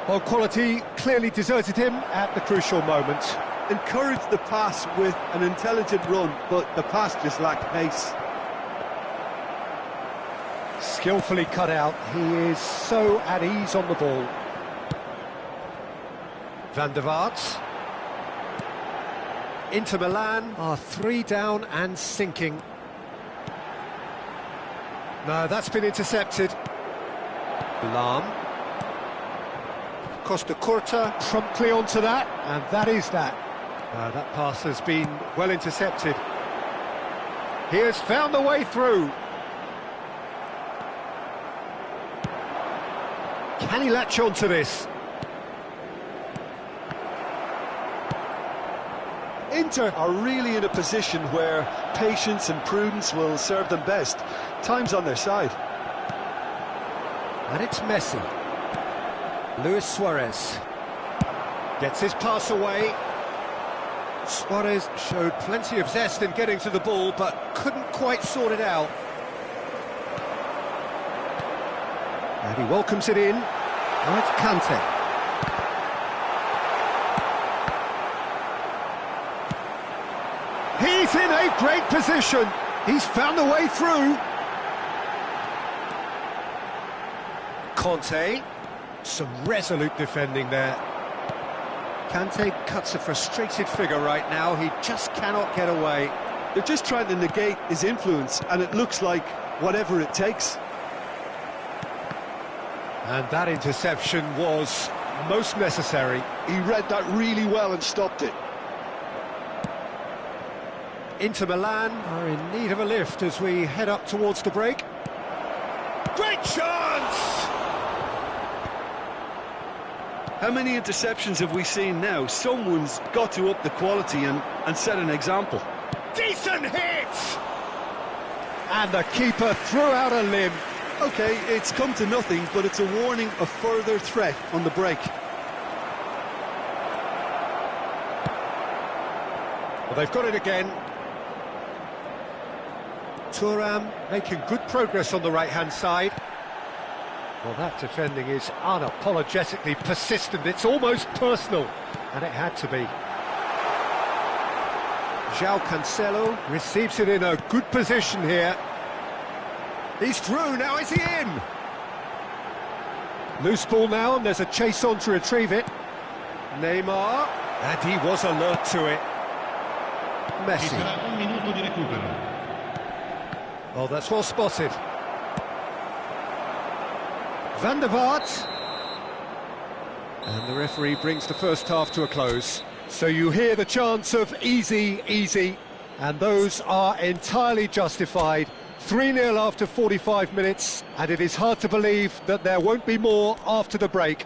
Well, quality clearly deserted him at the crucial moment. Encouraged the pass with an intelligent run, but the pass just lacked pace. Skillfully cut out. He is so at ease on the ball. Van der Vaart. Inter Milan are 3 down and sinking. No, that's been intercepted. Lahm. Costa Curta promptly onto that, and that is that. That pass has been well intercepted. He has found the way through. Can he latch on to this? Inter are really in a position where patience and prudence will serve them best. Time's on their side. And it's Messi. Luis Suarez gets his pass away. Suarez showed plenty of zest in getting to the ball, but couldn't quite sort it out. And he welcomes it in. Now it's Kante. He's in a great position. He's found a way through. Conte, some resolute defending there. Kante cuts a frustrated figure right now. He just cannot get away. They're just trying to negate his influence, and it looks like whatever it takes. And that interception was most necessary. He read that really well and stopped it. Inter Milan are in need of a lift as we head up towards the break. Great chance! How many interceptions have we seen now? Someone's got to up the quality and set an example. Decent hit! And the keeper threw out a limb. Okay, it's come to nothing, but it's a warning of further threat on the break. Well, they've got it again. Thuram making good progress on the right-hand side. Well, that defending is unapologetically persistent. It's almost personal, and it had to be. João Cancelo receives it in a good position here. He's through, now is he in? Loose ball now, and there's a chase on to retrieve it. Neymar, and he was alert to it. Messi. Oh, that's well spotted. Van der Vaart. And the referee brings the first half to a close. So you hear the chants of easy, easy, and those are entirely justified. 3-0 after 45 minutes, and it is hard to believe that there won't be more after the break.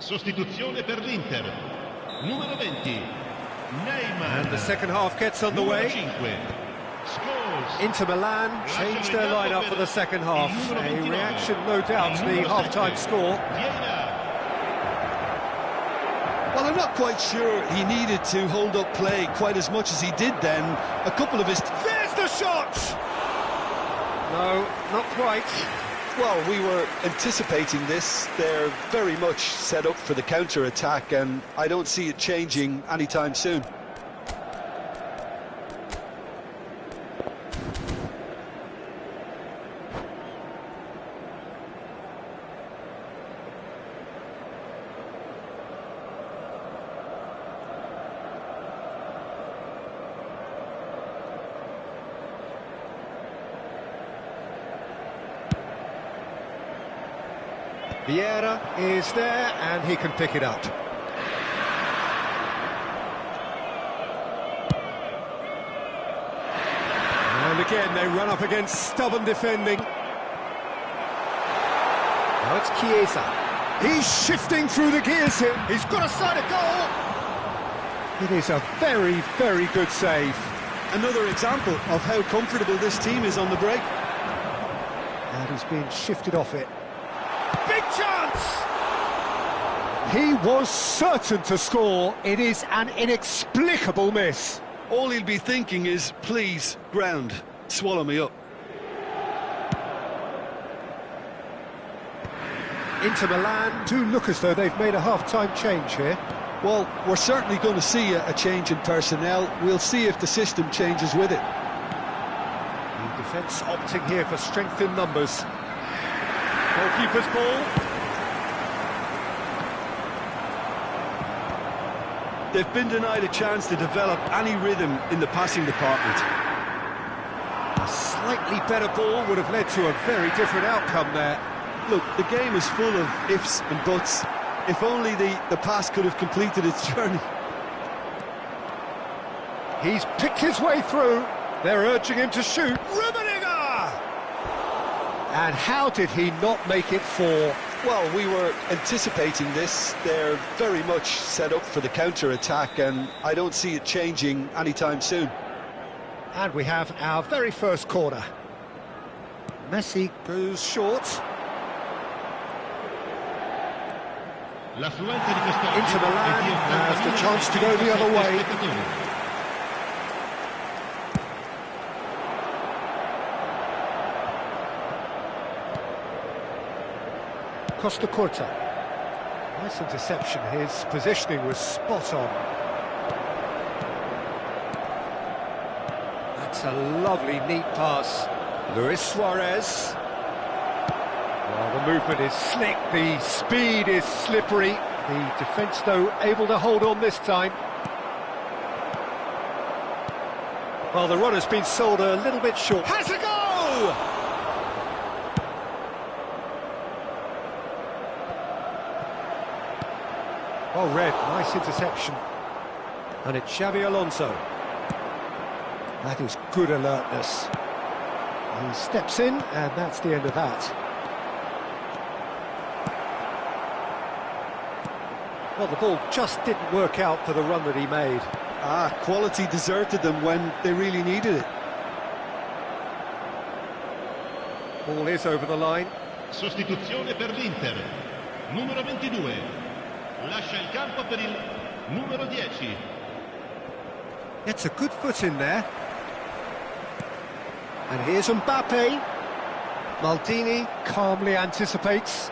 Sostituzione per l'Inter. Numero 20. Neymar. And the second half gets underway. Inter Milan changed their lineup for the second half. A reaction, no doubt, to the half-time score. Well, I'm not quite sure he needed to hold up play quite as much as he did then. A couple of his... There's the shot! No, not quite. Well, we were anticipating this. They're very much set up for the counter-attack, and I don't see it changing anytime soon. Vieira is there, and he can pick it up. And again, they run up against stubborn defending. Now it's Chiesa. He's shifting through the gears here. He's got a sight of goal. It is a very, very good save. Another example of how comfortable this team is on the break. And he's being shifted off it. Big chance! He was certain to score. It is an inexplicable miss. All he'll be thinking is, please, ground, swallow me up. Inter Milan do look as though they've made a half-time change here. Well, we're certainly going to see a change in personnel. We'll see if the system changes with it. The defence opting here for strength in numbers. Goalkeeper's ball. They've been denied a chance to develop any rhythm in the passing department. A slightly better ball would have led to a very different outcome there. Look, the game is full of ifs and buts. If only the pass could have completed its journey. He's picked his way through. They're urging him to shoot. Rummenigge! And how did he not make it four? Well, we were anticipating this. They're very much set up for the counter-attack, and I don't see it changing anytime soon. And we have our very first corner. Messi goes short. L'affluenza di quest'oggi Inter Milan è di has the chance to go the other way. spettatori. Costa Curta. Nice interception. His positioning was spot on. That's a lovely, neat pass. Luis Suarez. Well, the movement is slick, the speed is slippery. The defence, though, able to hold on this time. Well, the run has been sold a little bit short. Has a go! Well read, nice interception. And it's Xabi Alonso. That is good alertness. He steps in, and that's the end of that. Well, the ball just didn't work out for the run that he made. Quality deserted them when they really needed it. Ball is over the line. Sostituzione per l'Inter. Numero 22. Lascia il campo per il numero 10. Gets a good foot in there. And here's Mbappe. Maldini calmly anticipates.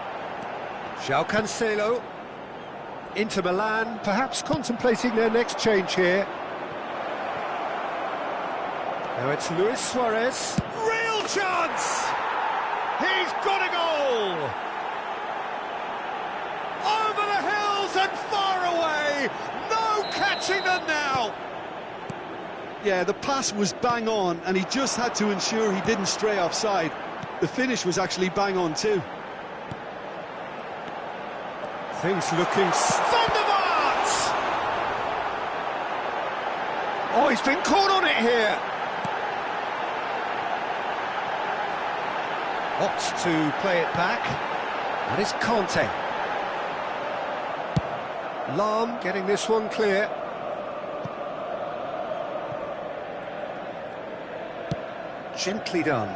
João Cancelo. Inter Milan perhaps contemplating their next change here. Now it's Luis Suarez. Real chance! He's got a goal! Over the hills and far away! No catching them now! Yeah, the pass was bang on, and he just had to ensure he didn't stray offside. The finish was actually bang on too. Things looking... Van der Vaart! Oh, he's been caught on it here! Opts to play it back. And it's Conte. Lahm getting this one clear. Gently done.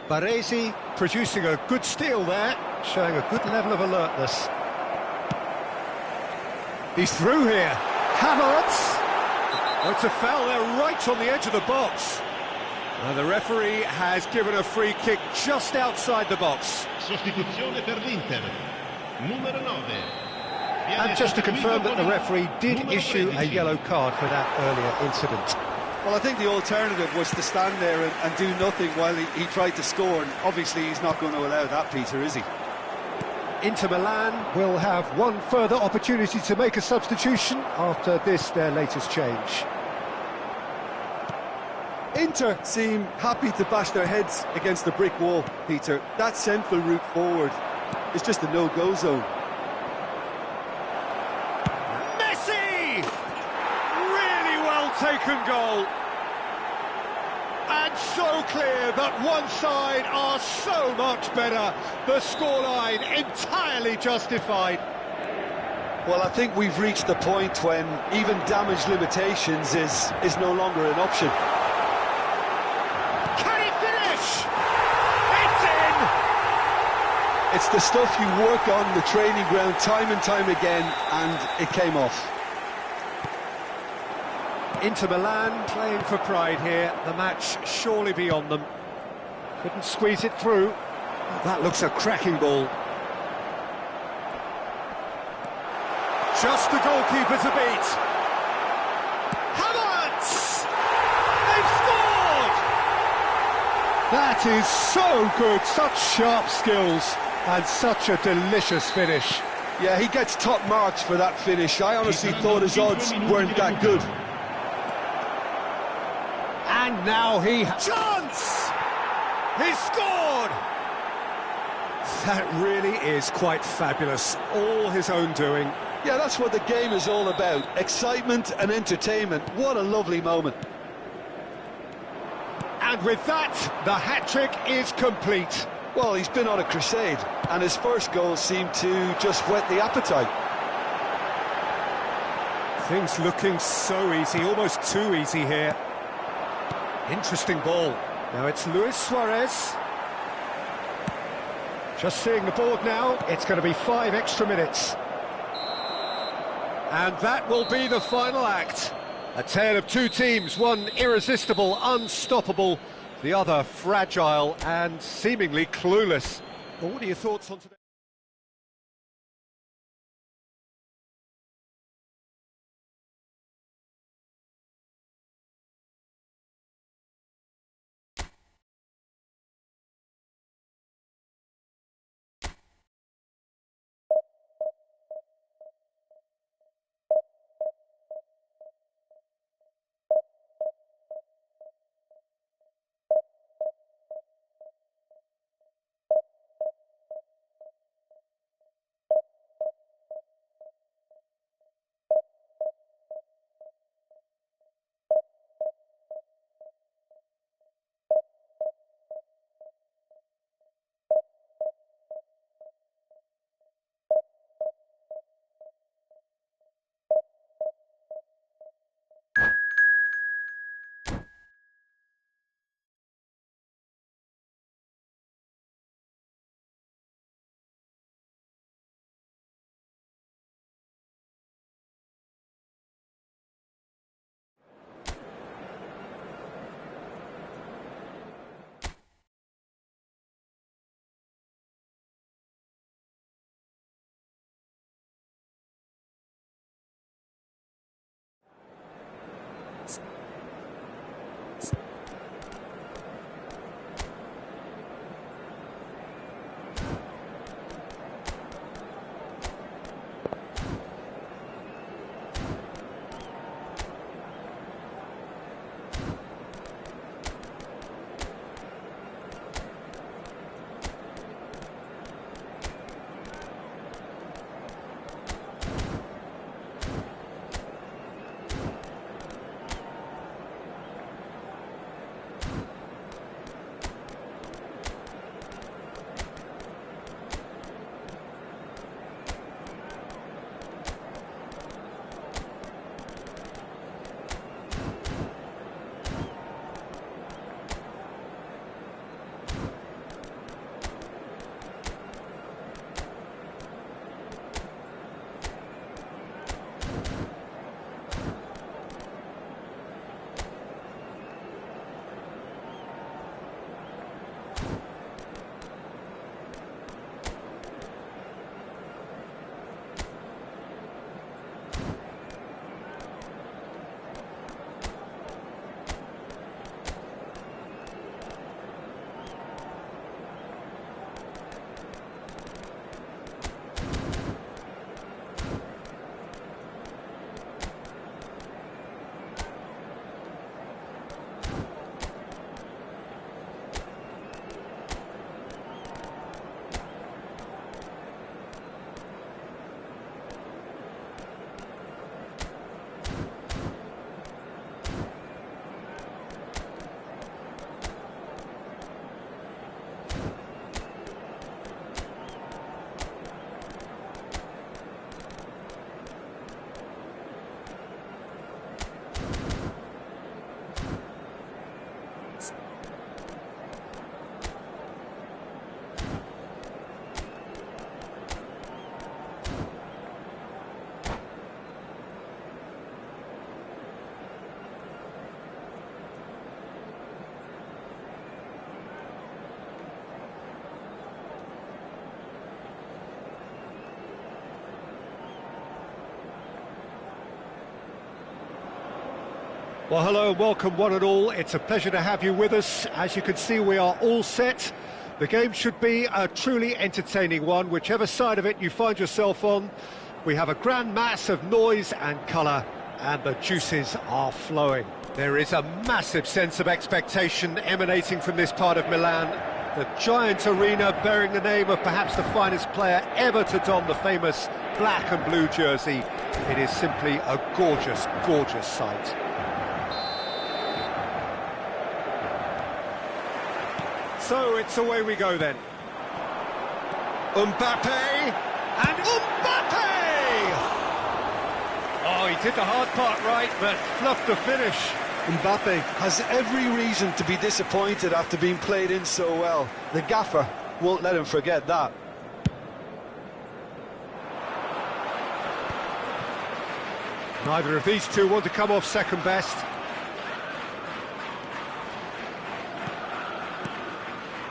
Baresi producing a good steal there, showing a good level of alertness. He's through here. Havertz. Oh, it's a foul there right on the edge of the box. Now the referee has given a free kick just outside the box. Sostituzione per l'Inter. Numero 9. And just to confirm that the referee did issue a yellow card for that earlier incident. Well, I think the alternative was to stand there and do nothing while he tried to score, and obviously he's not going to allow that, Peter, is he? Inter Milan will have one further opportunity to make a substitution after this, their latest change. Inter seem happy to bash their heads against the brick wall, Peter. That central route forward is just a no-go zone. Messi! Really well taken goal. And so clear that one side are so much better. The scoreline entirely justified. Well, I think we've reached the point when even damage limitations is no longer an option. Can he finish? It's in! It's the stuff you work on the training ground time and time again, and it came off. Inter Milan playing for pride here. The match surely beyond them. Couldn't squeeze it through. That looks a cracking ball. Just the goalkeeper to beat. Havertz! They've scored! That is so good. Such sharp skills and such a delicious finish. Yeah, he gets top marks for that finish. I honestly thought his odds weren't that good. And now he... Chance! He's scored! That really is quite fabulous. All his own doing. Yeah, that's what the game is all about. Excitement and entertainment. What a lovely moment. And with that, the hat-trick is complete. Well, he's been on a crusade, and his first goal seemed to just whet the appetite. Things looking so easy, almost too easy here. Interesting ball. Now it's Luis Suarez. Just seeing the board now, it's going to be 5 extra minutes. And that will be the final act. A tale of two teams, one irresistible, unstoppable, the other fragile and seemingly clueless. Well, what are your thoughts on today? Well, hello and welcome one and all. It's a pleasure to have you with us. As you can see, we are all set. The game should be a truly entertaining one, whichever side of it you find yourself on. We have a grand mass of noise and colour, and the juices are flowing. There is a massive sense of expectation emanating from this part of Milan. The giant arena bearing the name of perhaps the finest player ever to don the famous black and blue jersey. It is simply a gorgeous, gorgeous sight. So it's away we go then. Mbappe, and Mbappe! Oh, he did the hard part right, but fluffed the finish. Mbappe has every reason to be disappointed after being played in so well. The gaffer won't let him forget that. Neither of these two want to come off second best.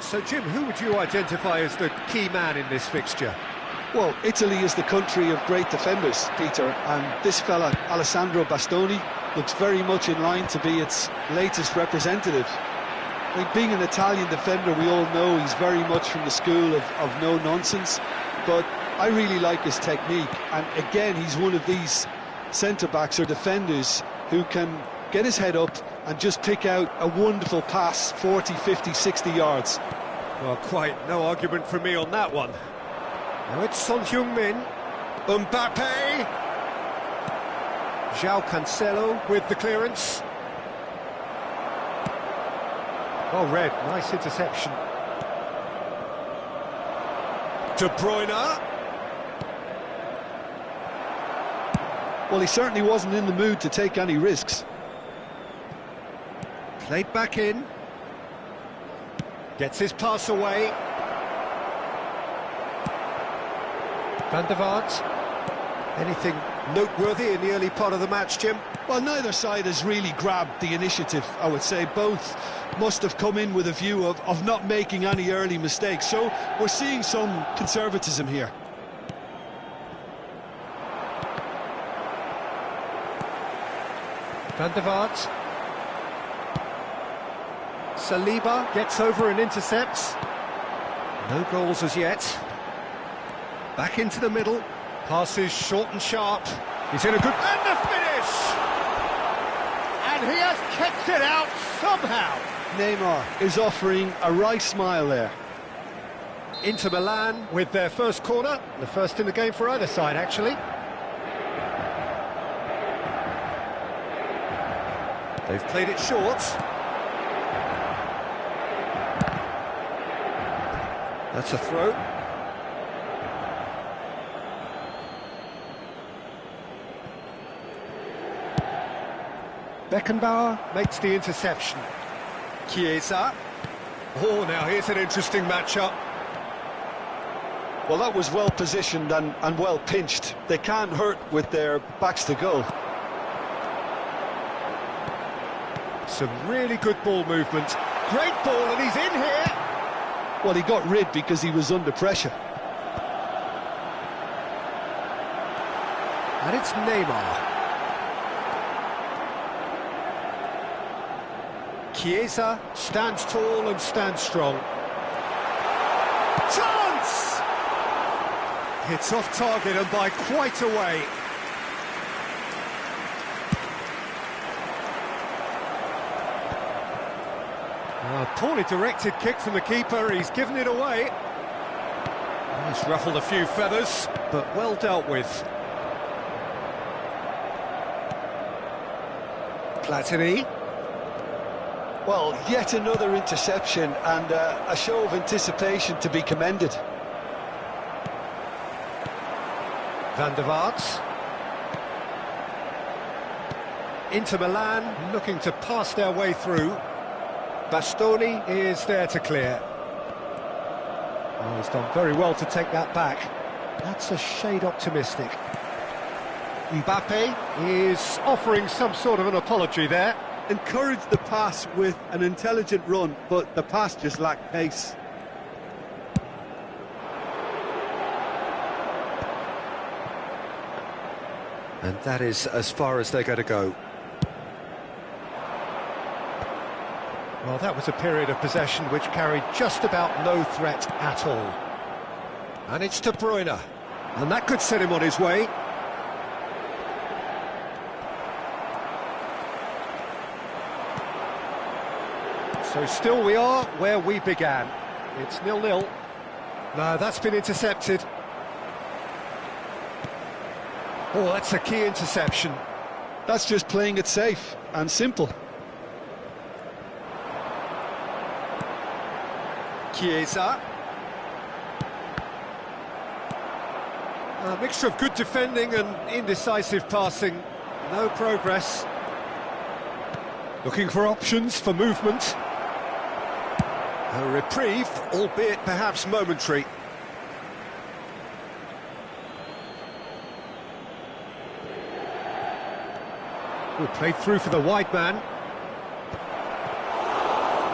So, Jim, who would you identify as the key man in this fixture? Well, Italy is the country of great defenders, Peter, and this fella, Alessandro Bastoni, looks very much in line to be its latest representative. I mean, being an Italian defender, we all know he's very much from the school of no-nonsense, but I really like his technique, and again, he's one of these centre-backs or defenders who can get his head up and just pick out a wonderful pass, 40, 50, 60 yards. Well, quite no argument from me on that one. Now it's Son Heung-min, Mbappe, João Cancelo with the clearance. Well read, nice interception. De Bruyne. Well, he certainly wasn't in the mood to take any risks. Played back in. Gets his pass away. Van der Vaart. Anything noteworthy in the early part of the match, Jim? Well, neither side has really grabbed the initiative, I would say. Both must have come in with a view of not making any early mistakes. So we're seeing some conservatism here. Van der Vaart. Saliba gets over and intercepts. No goals as yet. Back into the middle. Passes short and sharp. He's in a good... And the finish! And he has kept it out somehow. Neymar is offering a wry smile there. Inter Milan with their first corner. The first in the game for either side, actually. They've played it short. That's a throw. Beckenbauer makes the interception. Chiesa. Oh, now here's an interesting matchup. Well, that was well positioned and well pinched. They can't hurt with their backs to goal. Some really good ball movement. Great ball, and he's in here. Well, he got rid because he was under pressure. And it's Neymar. Chiesa stands tall and stands strong. Chance! It's off target and by quite a way. A poorly directed kick from the keeper, he's given it away. He's ruffled a few feathers, but well dealt with. Platini. Well, yet another interception and a show of anticipation to be commended. Van der Vaart. Inter Milan looking to pass their way through. Bastoni is there to clear. Oh, he's done very well to take that back. That's a shade optimistic. Mbappe is offering some sort of an apology there. Encouraged the pass with an intelligent run, but the pass just lacked pace. And that is as far as they're going to go. Well, that was a period of possession which carried just about no threat at all. And it's De Bruyne. And that could set him on his way. So still we are where we began. It's 0-0. No, that's been intercepted. Oh, that's a key interception. That's just playing it safe and simple. Chiesa. A mixture of good defending and indecisive passing. No progress. Looking for options for movement. A reprieve, albeit perhaps momentary. Played through for the wide man.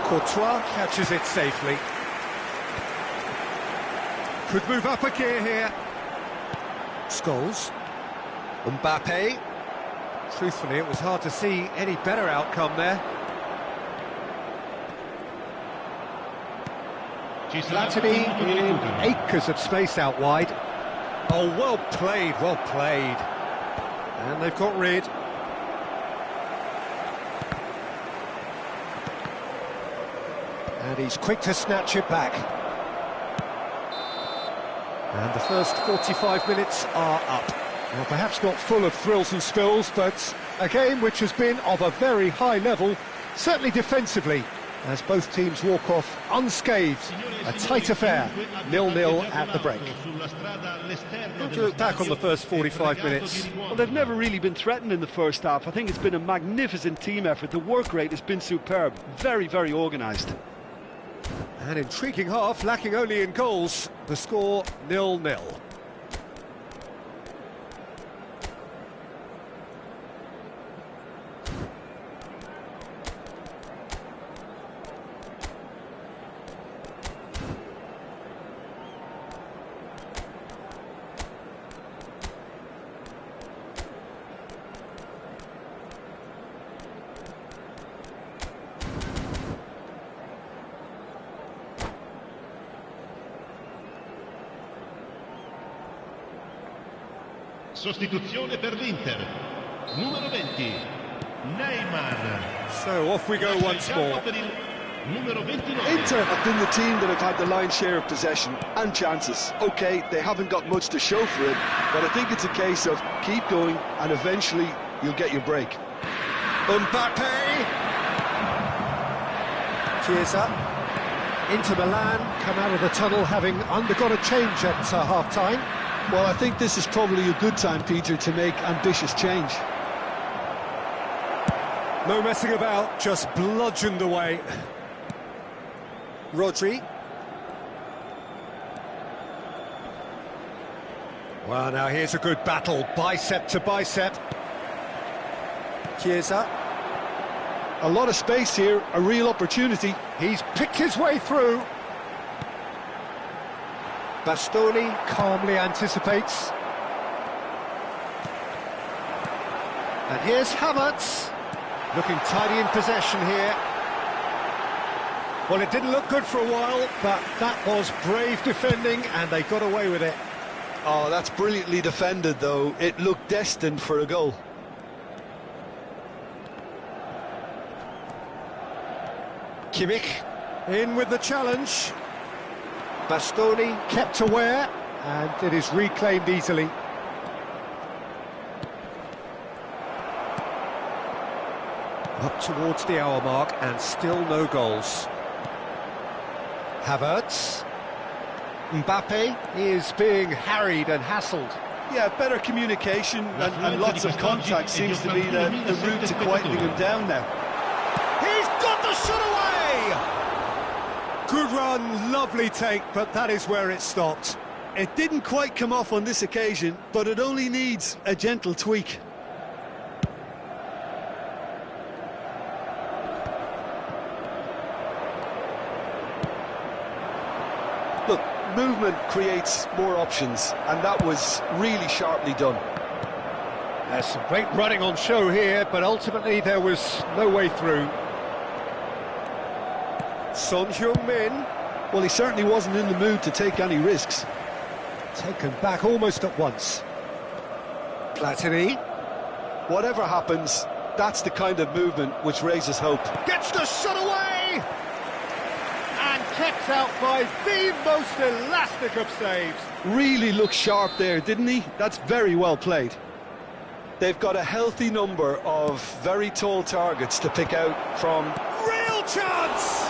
Courtois catches it safely. Could move up a gear here. Scholes. Mbappe. Truthfully, it was hard to see any better outcome there. Platini in acres of space out wide. Oh, well played, well played. And they've got rid. And he's quick to snatch it back. And the first 45 minutes are up. Now, perhaps not full of thrills and spills, but a game which has been of a very high level, certainly defensively, as both teams walk off unscathed. A tight affair, 0-0 at the break. How do you look back on the first 45 minutes? Well, they've never really been threatened in the first half. I think it's been a magnificent team effort. The work rate has been superb. Very, very organised. An intriguing half, lacking only in goals. The score 0-0. Sostituzione per l'Inter. Numero 20, Neymar. So off we go once more. Numero 29. Inter have been the team that have had the lion's share of possession and chances. OK, they haven't got much to show for it, but I think it's a case of keep going and eventually you'll get your break. Mbappe! Chiesa. Inter Milan come out of the tunnel having undergone a change at half-time. Well, I think this is probably a good time, Peter, to make ambitious change. No messing about, just bludgeoned away. Rodri. Well, now here's a good battle, bicep to bicep. Chiesa. A lot of space here, a real opportunity. He's picked his way through. Bastoni calmly anticipates. And here's Havertz, looking tidy in possession here. Well, it didn't look good for a while, but that was brave defending, and they got away with it. Oh, that's brilliantly defended, though. It looked destined for a goal. Kimmich in with the challenge. Bastoni kept aware, and it is reclaimed easily. Up towards the hour mark, and still no goals. Havertz. Mbappe is being harried and hassled. Yeah, better communication and lots of contact seems to be the route to quietening him down now. He's got the shot away! Good run, lovely take, but that is where it stopped. It didn't quite come off on this occasion, but it only needs a gentle tweak. Look, movement creates more options, and that was really sharply done. There's some great running on show here, but ultimately there was no way through. Son Heung-min. Well, he certainly wasn't in the mood to take any risks. Taken back almost at once. Platini. Whatever happens, that's the kind of movement which raises hope. Gets the shot away! And kept out by the most elastic of saves. Really looked sharp there, didn't he? That's very well played. They've got a healthy number of very tall targets to pick out from. Real chance!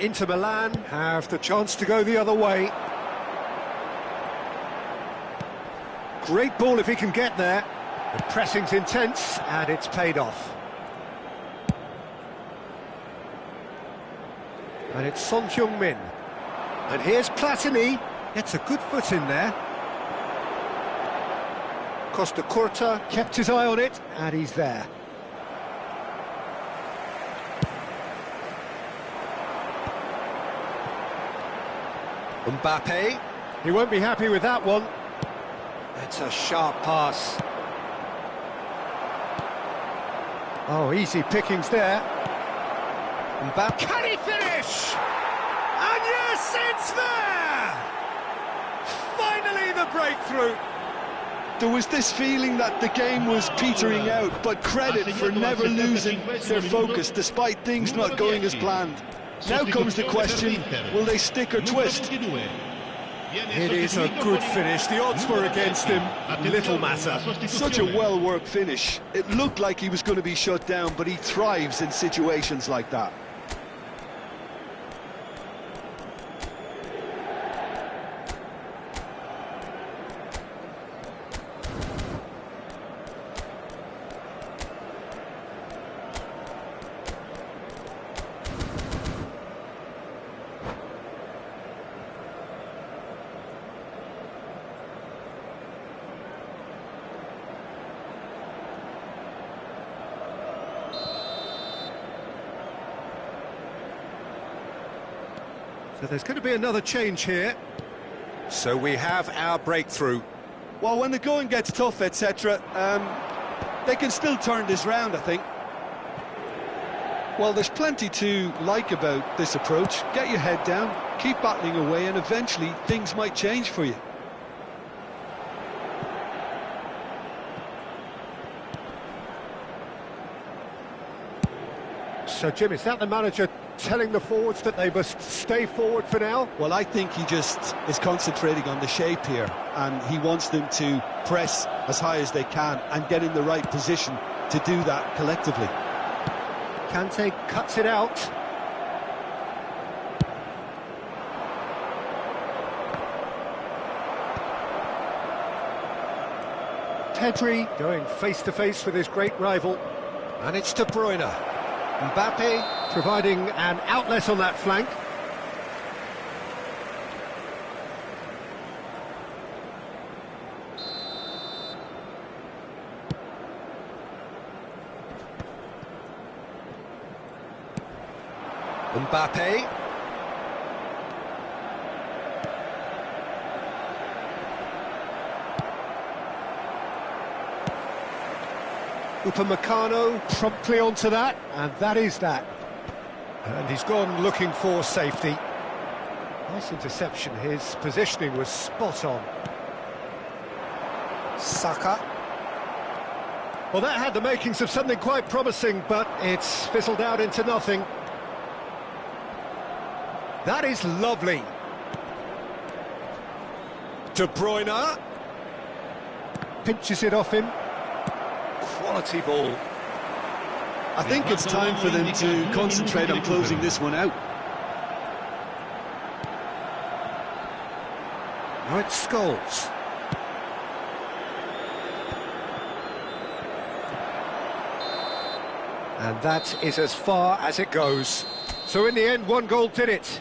Inter Milan have the chance to go the other way. Great ball if he can get there. The pressing's intense, and it's paid off. And it's Son Heung-min. And here's Platini. Gets a good foot in there. Costa Curta kept his eye on it, and he's there. Mbappe. He won't be happy with that one. It's a sharp pass. Oh, easy pickings there. Mbappe. Can he finish? And yes, it's there! Finally the breakthrough. There was this feeling that the game was petering out, but credit for never losing their focus despite things not going as planned. Now comes the question, will they stick or twist? It is a good finish. The odds were against him. Little matter. Such a well-worked finish. It looked like he was going to be shut down, but he thrives in situations like that. So there's going to be another change here. So we have our breakthrough. Well, when the going gets tough, etc., they can still turn this round, I think. Well, there's plenty to like about this approach. Get your head down, keep battling away, and eventually things might change for you. So, Jim, is that the manager telling the forwards that they must stay forward for now? Well, I think he just is concentrating on the shape here, and he wants them to press as high as they can and get in the right position to do that collectively. Kante cuts it out. Pedri going face-to-face with his great rival. And it's De Bruyne. Mbappe providing an outlet on that flank. Mbappe. Upamecano promptly onto that, and that is that. And he's gone looking for safety. Nice interception, his positioning was spot on. Saka. Well, that had the makings of something quite promising, but it's fizzled out into nothing. That is lovely. De Bruyne. Pinches it off him. Quality ball. I think it's time for them to concentrate on closing this one out. Now it's Scholes. And that is as far as it goes. So in the end, one goal did it.